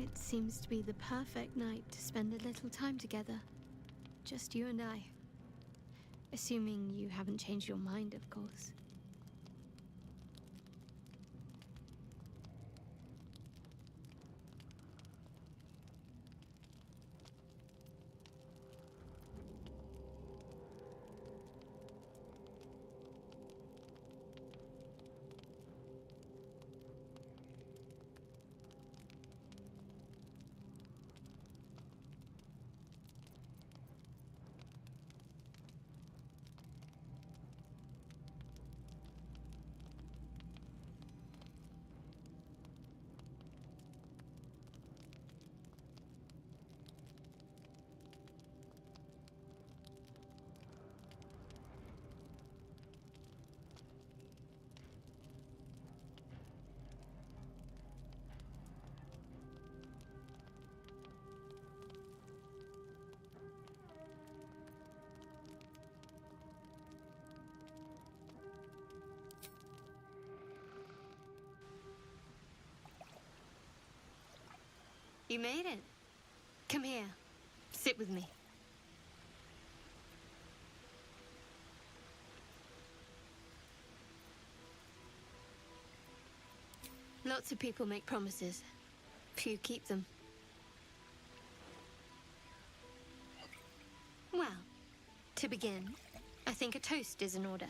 It seems to be the perfect night to spend a little time together. Just you and I. Assuming you haven't changed your mind, of course. You made it. Come here. Sit with me. Lots of people make promises. Few keep them. Well, to begin, I think a toast is in order.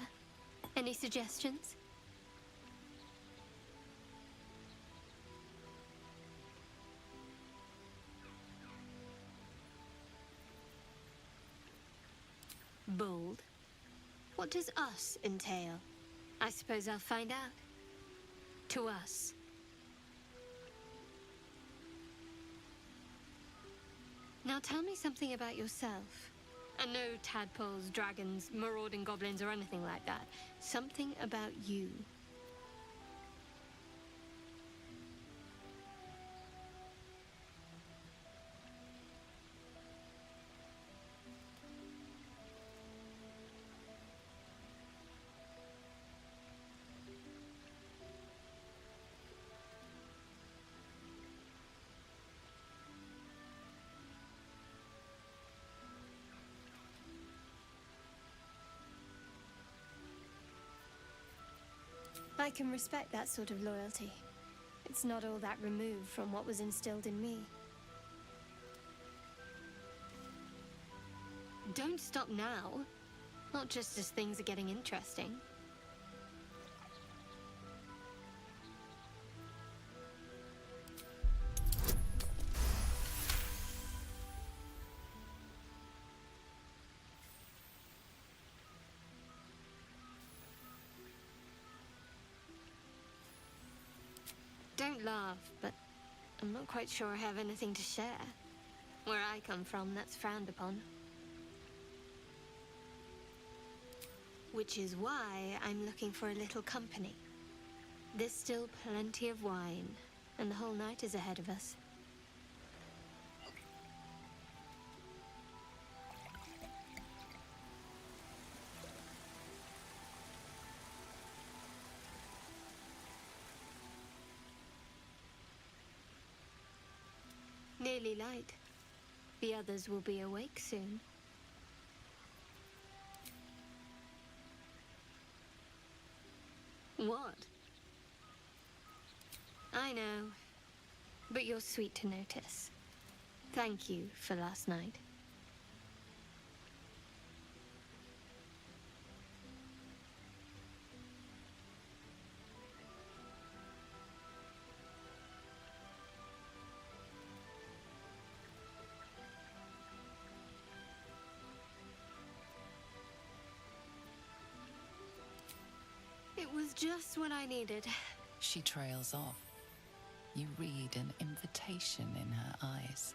Any suggestions? Bold. What does us entail? I suppose I'll find out. To us. Now tell me something about yourself. And no tadpoles, dragons, marauding goblins, or anything like that. Something about you. I can respect that sort of loyalty. It's not all that removed from what was instilled in me. Don't stop now. Not just as things are getting interesting. Don't laugh, but I'm not quite sure I have anything to share. Where I come from, that's frowned upon. Which is why I'm looking for a little company. There's still plenty of wine, and the whole night is ahead of us. Nearly light. The others will be awake soon. What? I know, but you're sweet to notice. Thank you for last night. It was just what I needed. She trails off. You read an invitation in her eyes.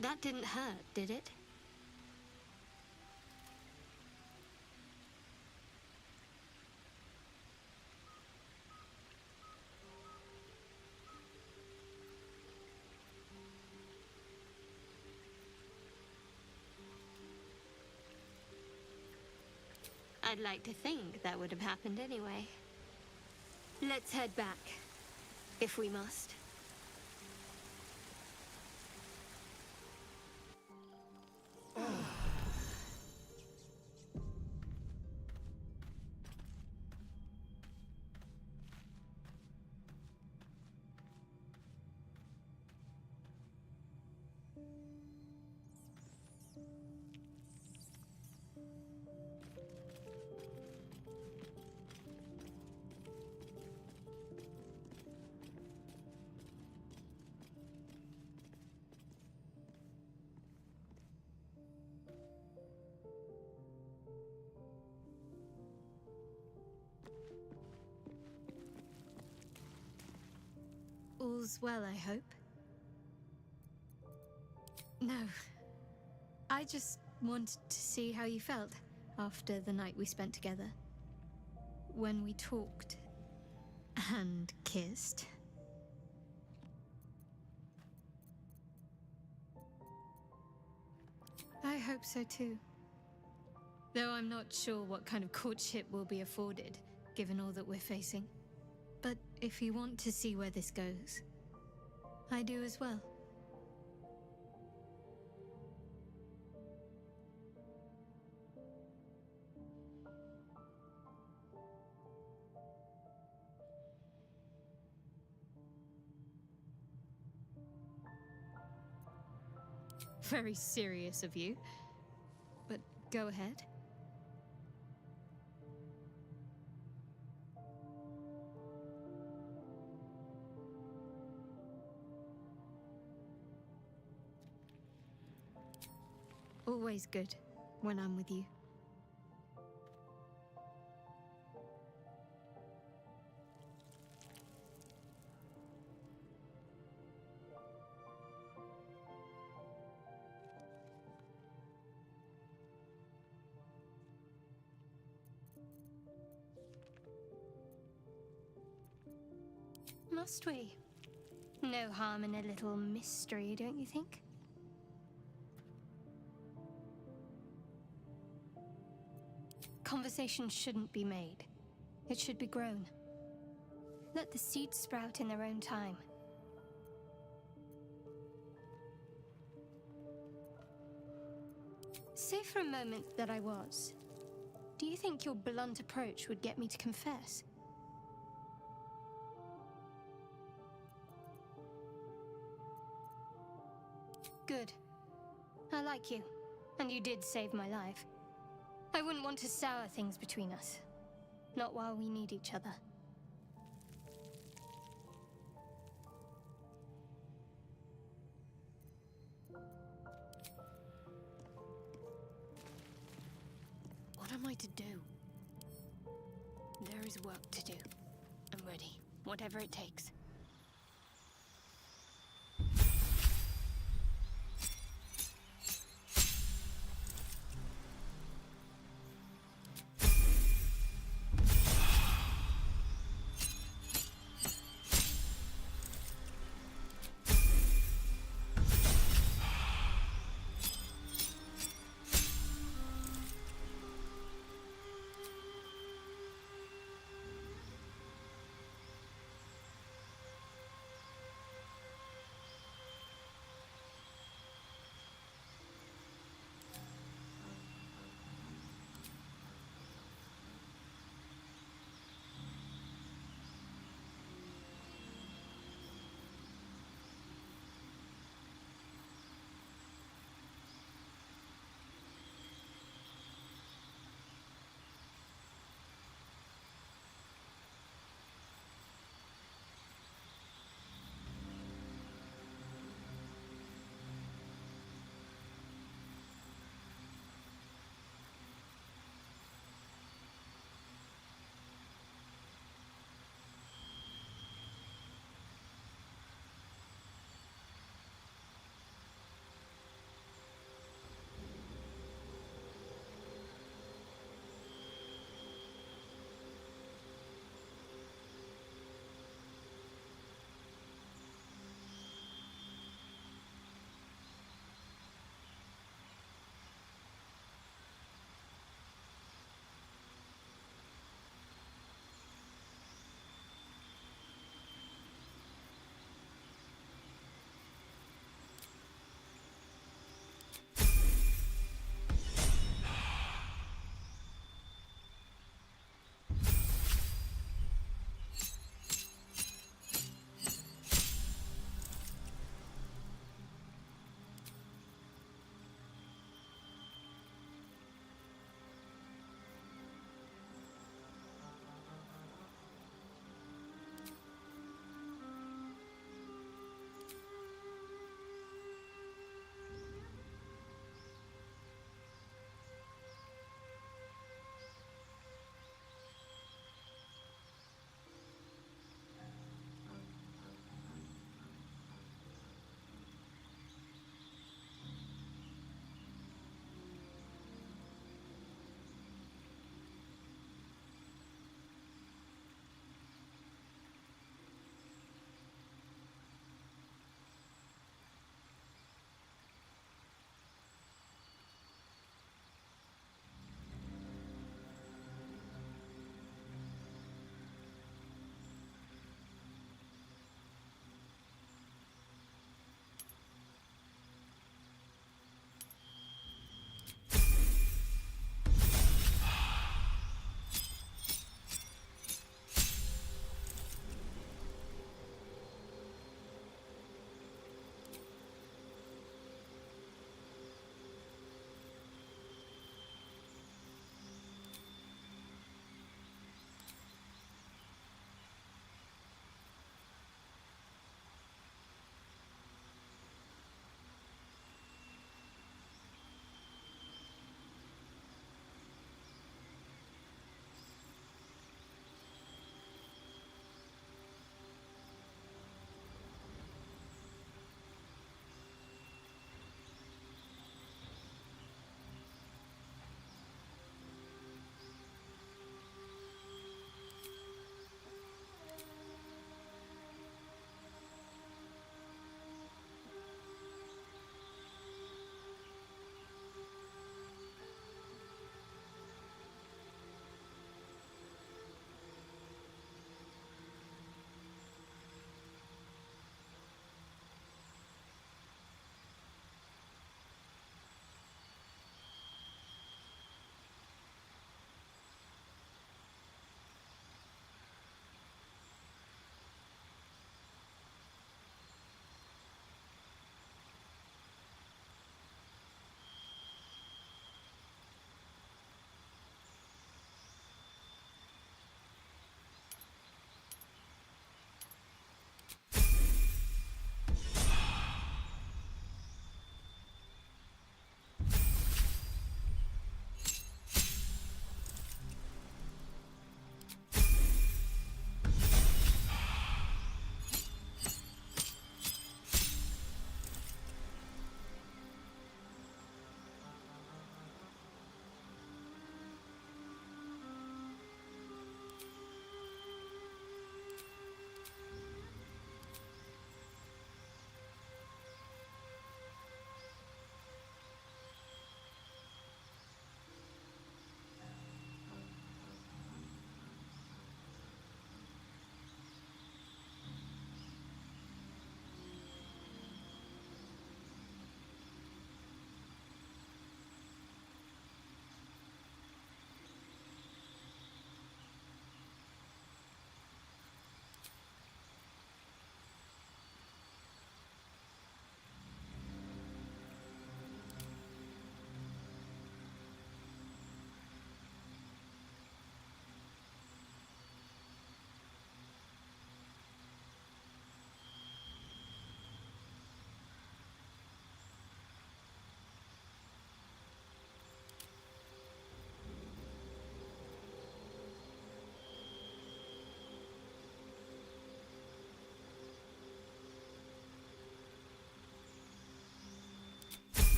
That didn't hurt, did it? I'd like to think that would have happened anyway. Let's head back, if we must. All's well, I hope. No. I just wanted to see how you felt after the night we spent together. When we talked and kissed. I hope so too. Though I'm not sure what kind of courtship will be afforded, given all that we're facing. But if you want to see where this goes, I do as well. Very serious of you, but go ahead. Always good when I'm with you. Must we? No harm in a little mystery, don't you think? conversation shouldn't be made. It should be grown. Let the seeds sprout in their own time. Say for a moment that I was. Do you think your blunt approach would get me to confess? Good. I like you, and you did save my life. I wouldn't want to sour things between us. Not while we need each other. What am I to do? There is work to do. I'm ready, whatever it takes.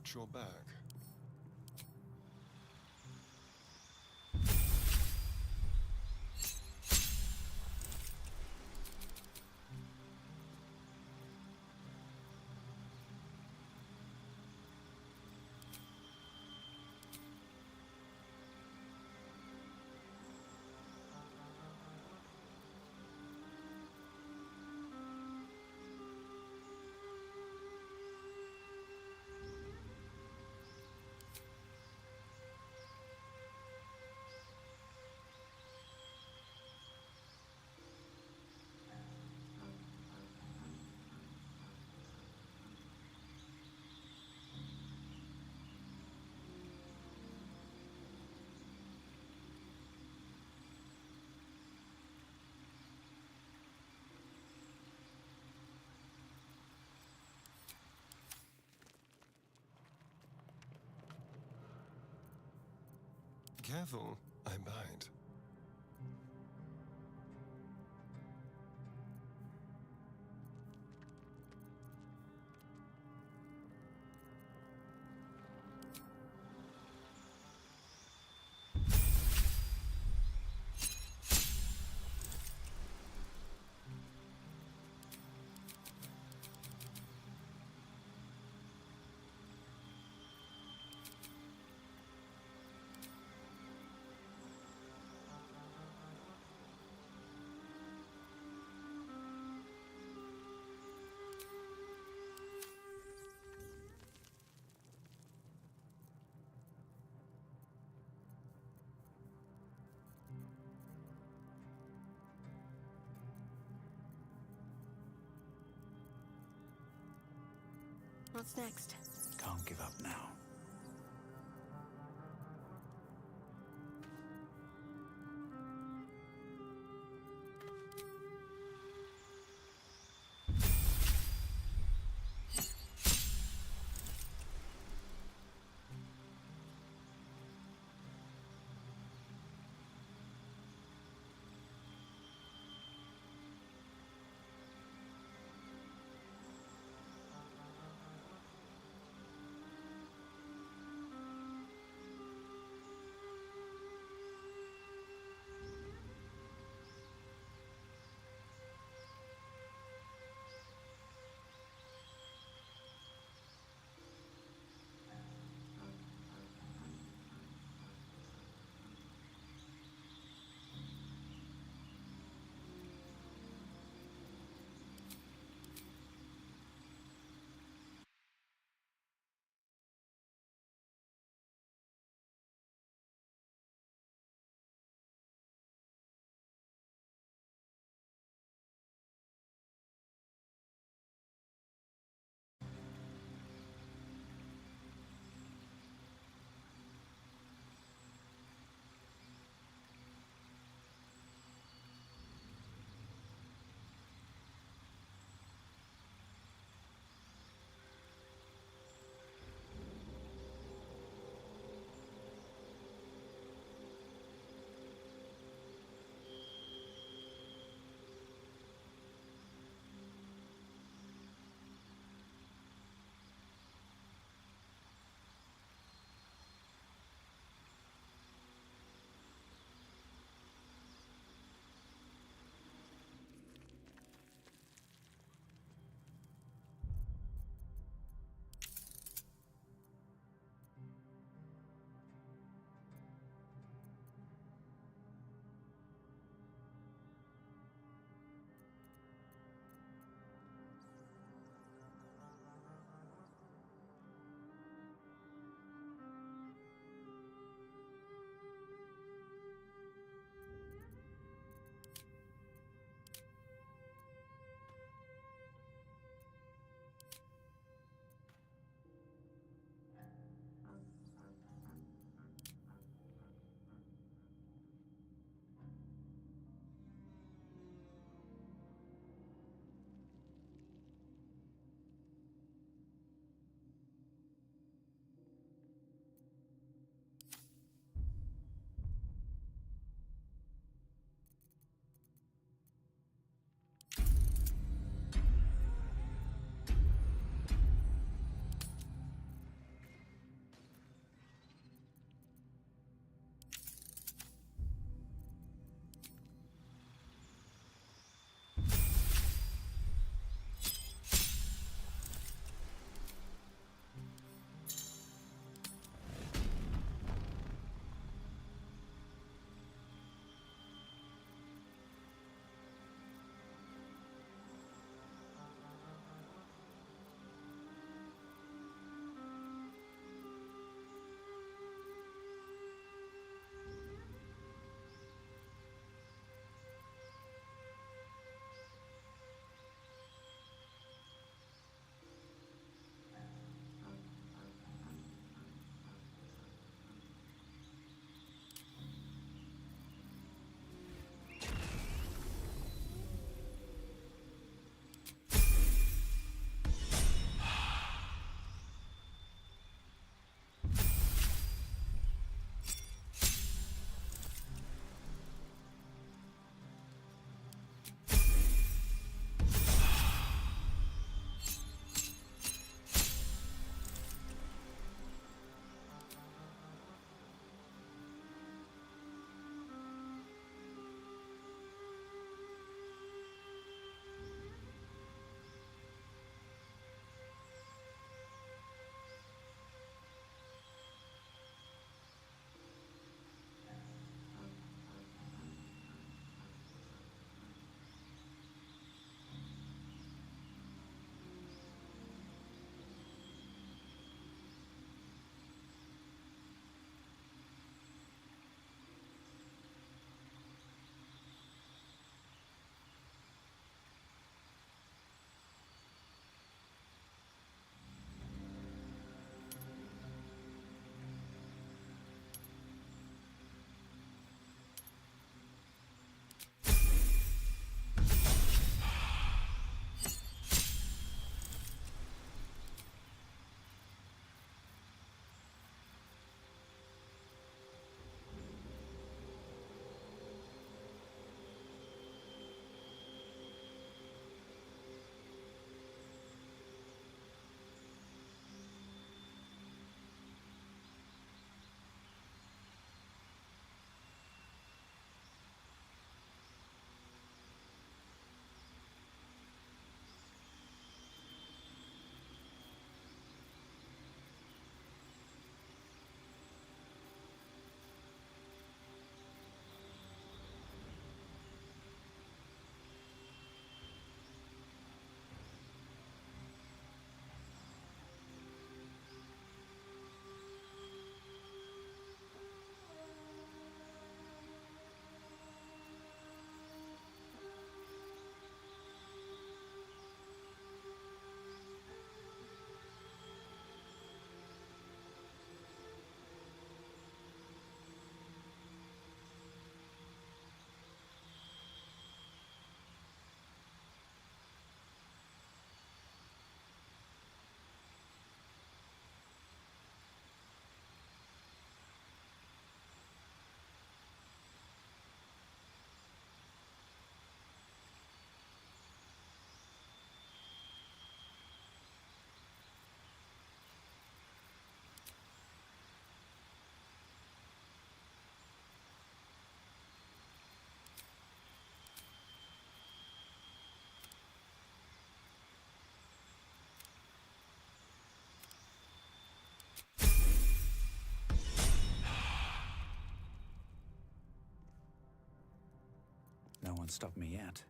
watch your back. Careful, I bite. What's next? Can't give up now. No one stopped me yet.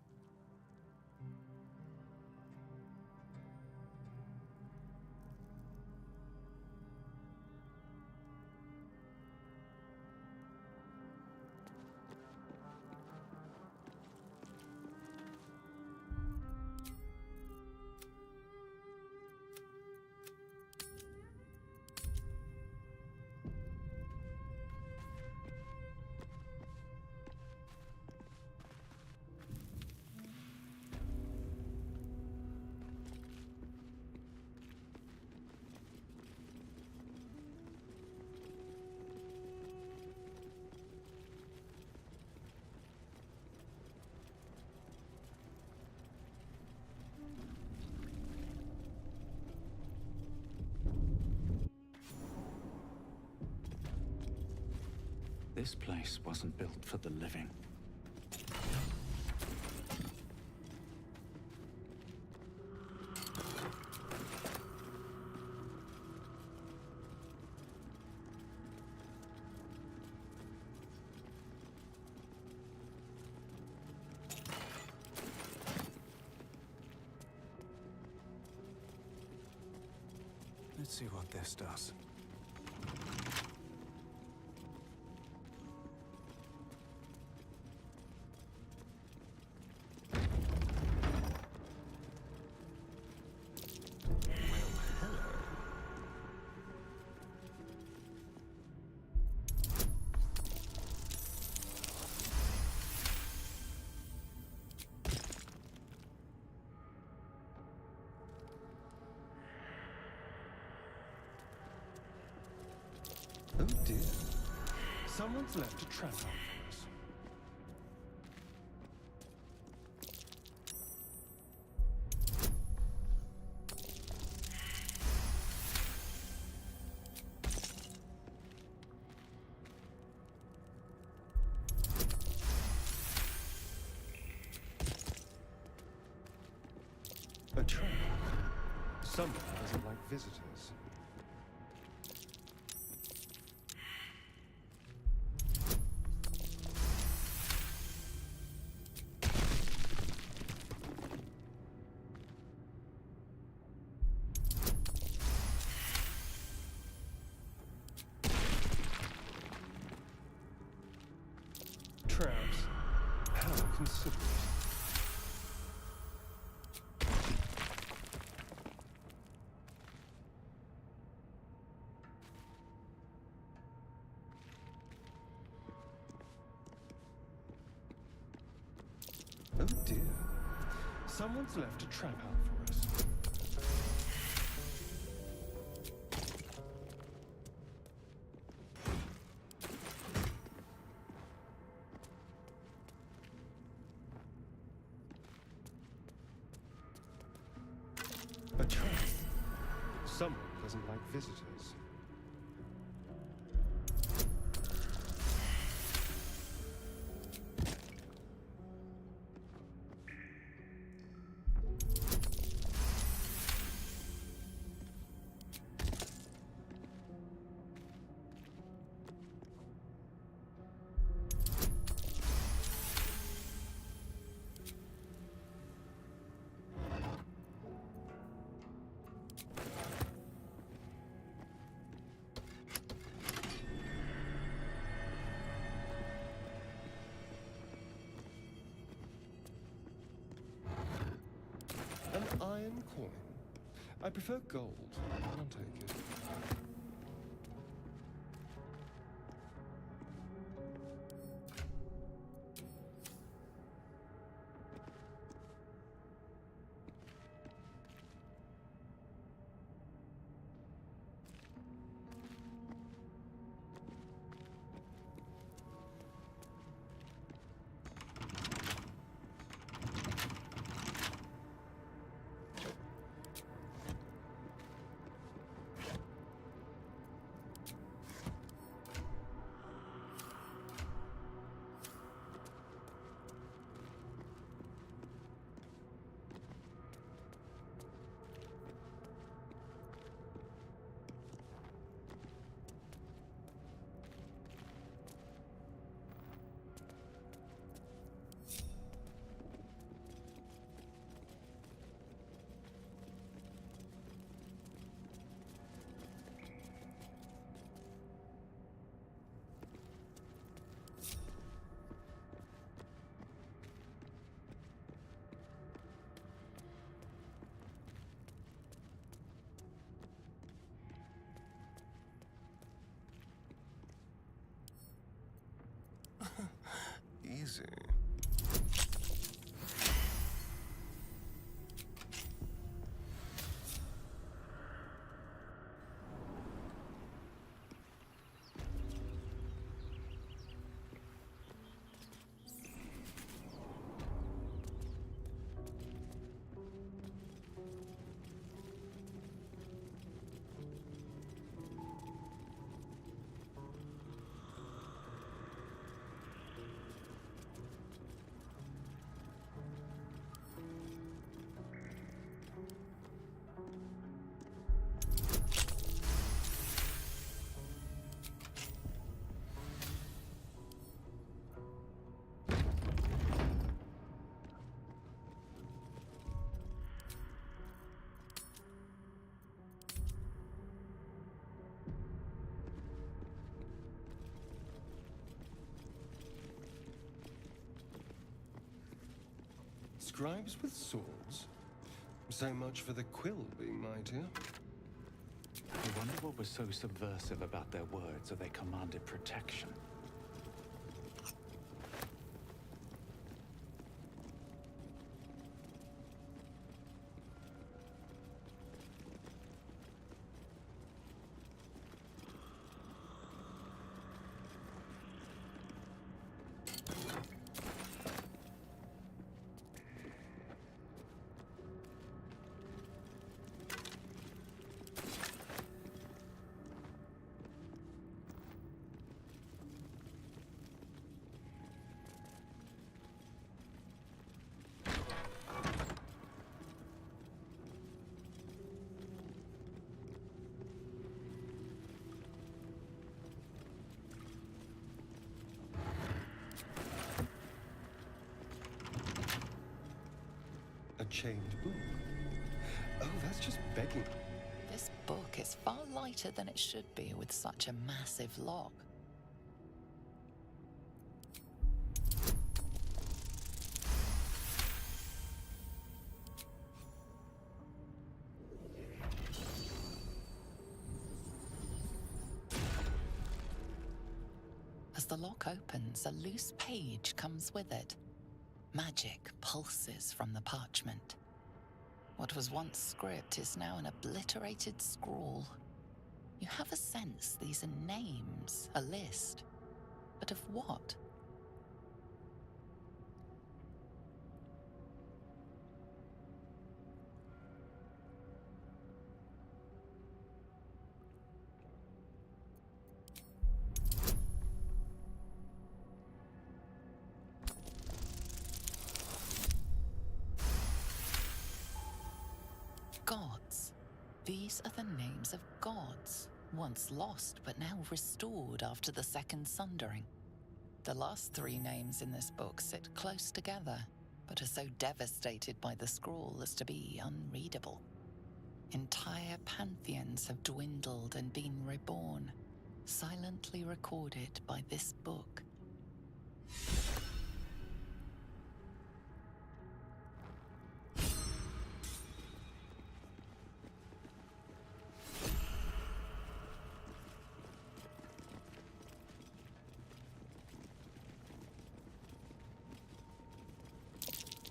This place wasn't built for the living. Let's see what this does. Oh dear. Someone's left a trap out for us. A trap. Someone doesn't like visitors. Traps. How considerate. Oh dear. Someone's left a trap out for us. A trap. Someone doesn't like visitors. An iron coin. I prefer gold. I'll take it. easy. Scribes with swords? So much for the quill being mightier. I wonder what was so subversive about their words that they commanded protection. A chained book? Oh, that's just begging. This book is far lighter than it should be with such a massive lock. As the lock opens, a loose page comes with it. Magic pulses from the parchment. What was once script is now an obliterated scrawl. You have a sense these are names, a list. But of what? Gods. These are the names of gods, once lost but now restored after the Second Sundering. The last three names in this book sit close together, but are so devastated by the scroll as to be unreadable. Entire pantheons have dwindled and been reborn, silently recorded by this book.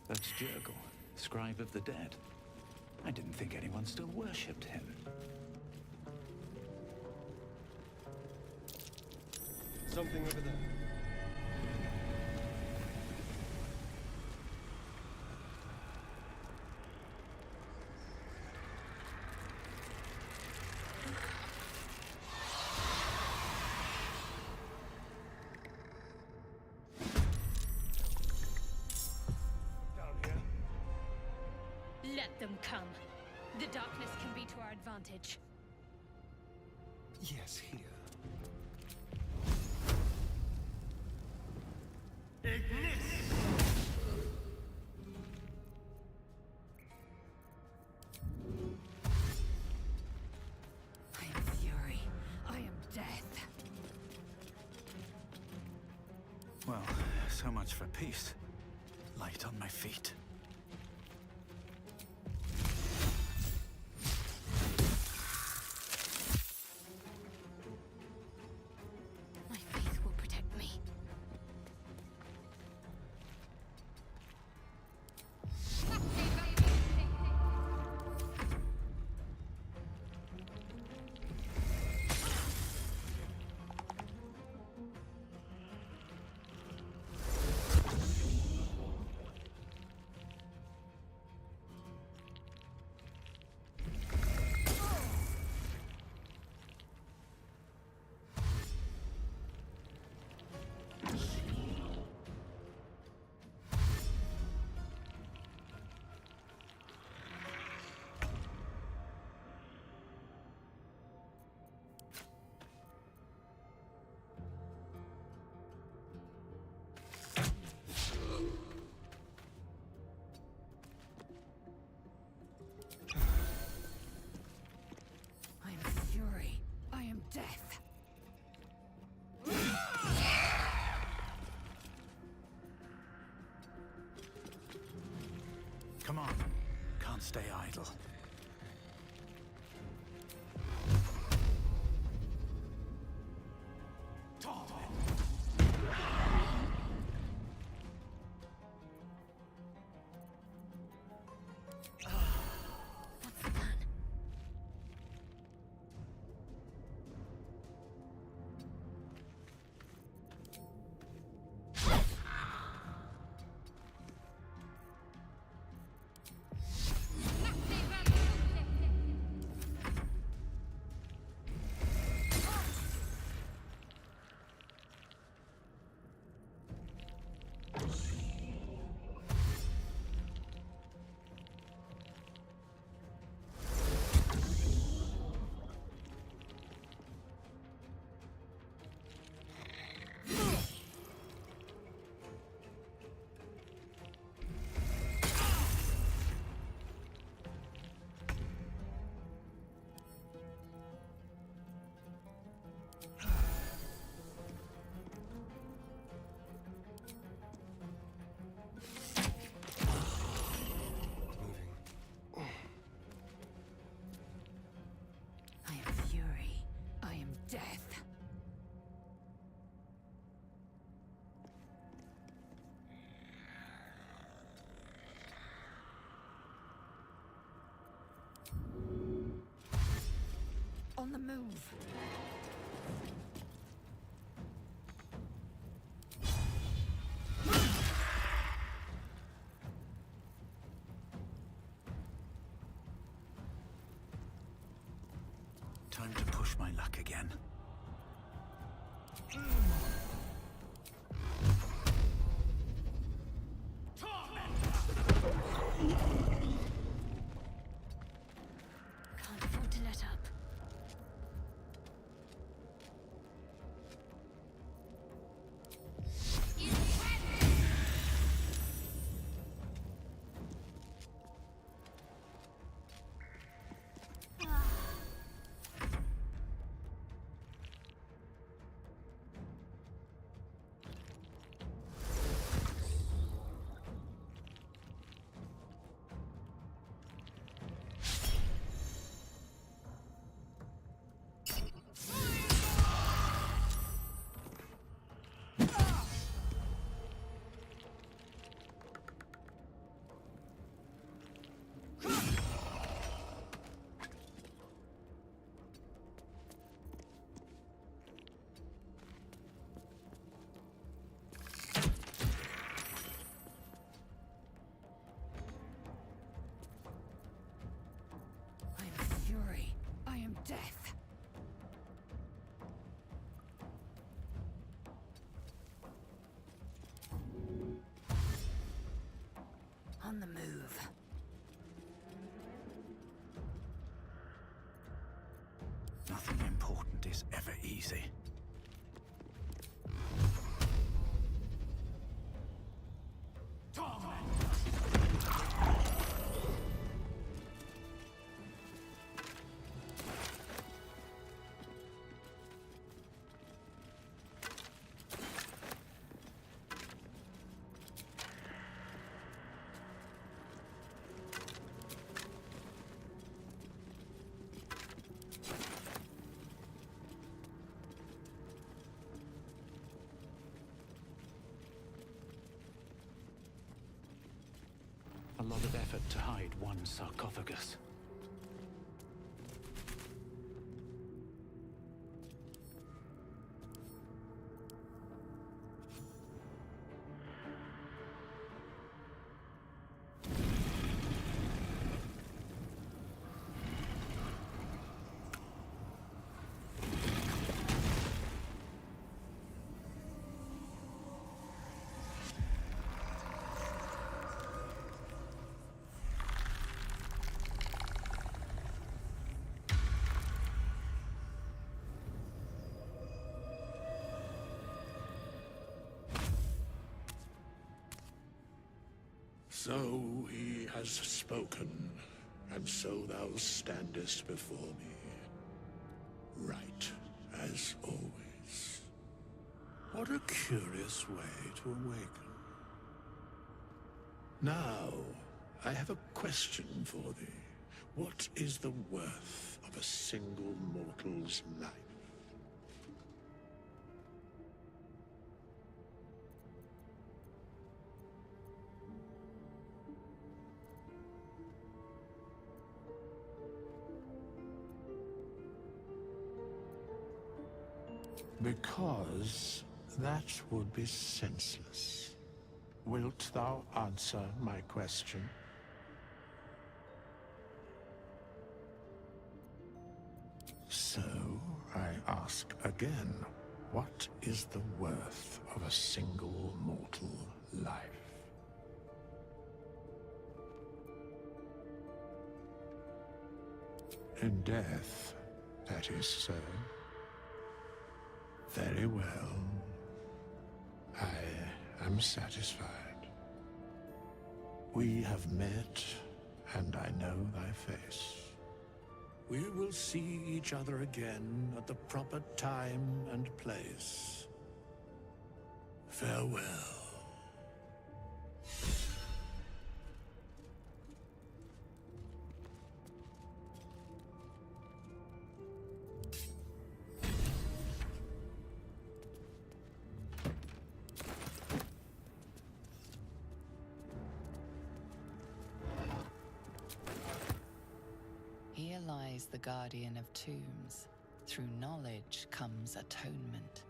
That's Jurgle, scribe of the dead. I didn't think anyone still worshipped him. Something over there. Let them come. The darkness can be to our advantage. Yes, here. I am fury. I am death. Well, so much for peace. Light on my feet. My faith will protect me. Come on. Can't stay idle. On the move. Time to push my luck again. Can't afford to let up. Death. On the move. Nothing important is ever easy. A lot of effort to hide one sarcophagus. So he has spoken, and so thou standest before me, right as always. What a curious way to awaken. Now, I have a question for thee. What is the worth of a single mortal's life? Because that would be senseless. Wilt thou answer my question? So, I ask again, what is the worth of a single mortal life? In death, that is so. Very well. I am satisfied. We have met, and I know thy face. We will see each other again at the proper time and place. Farewell. Here lies the guardian of tombs. Through knowledge comes atonement.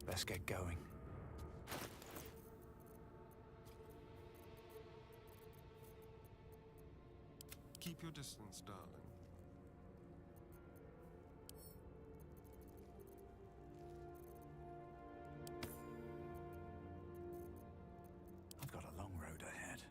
Let's get going. Keep your distance, darling. I've got a long road ahead.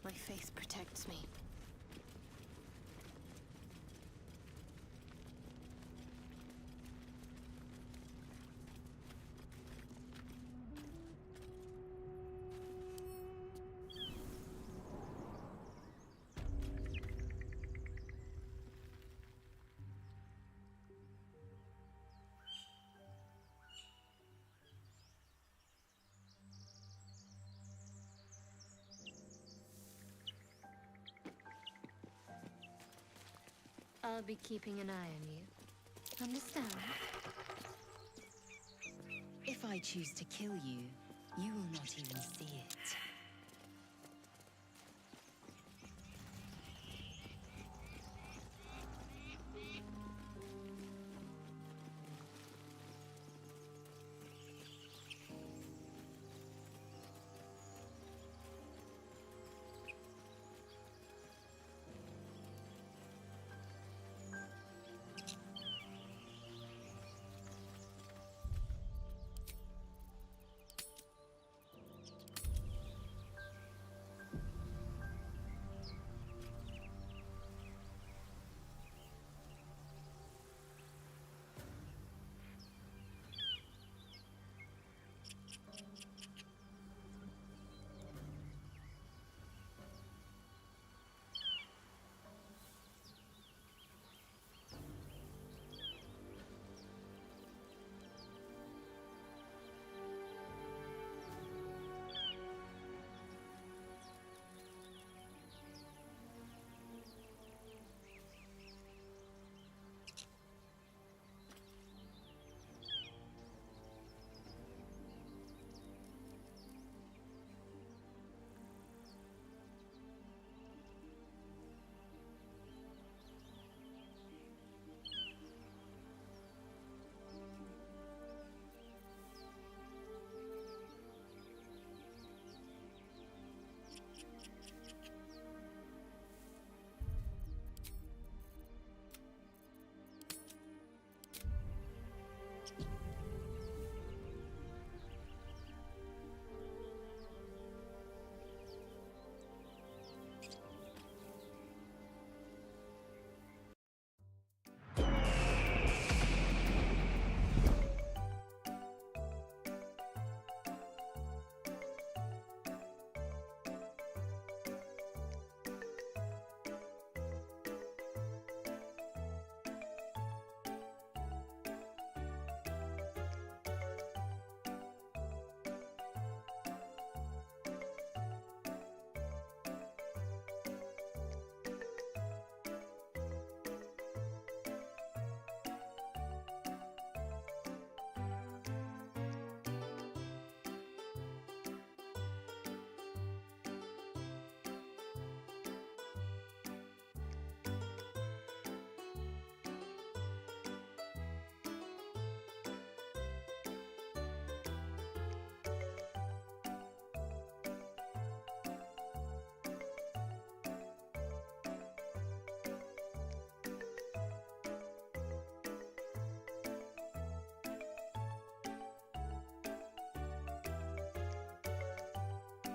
My faith protects me. I'll be keeping an eye on you. Understand? If I choose to kill you, you will not even see it.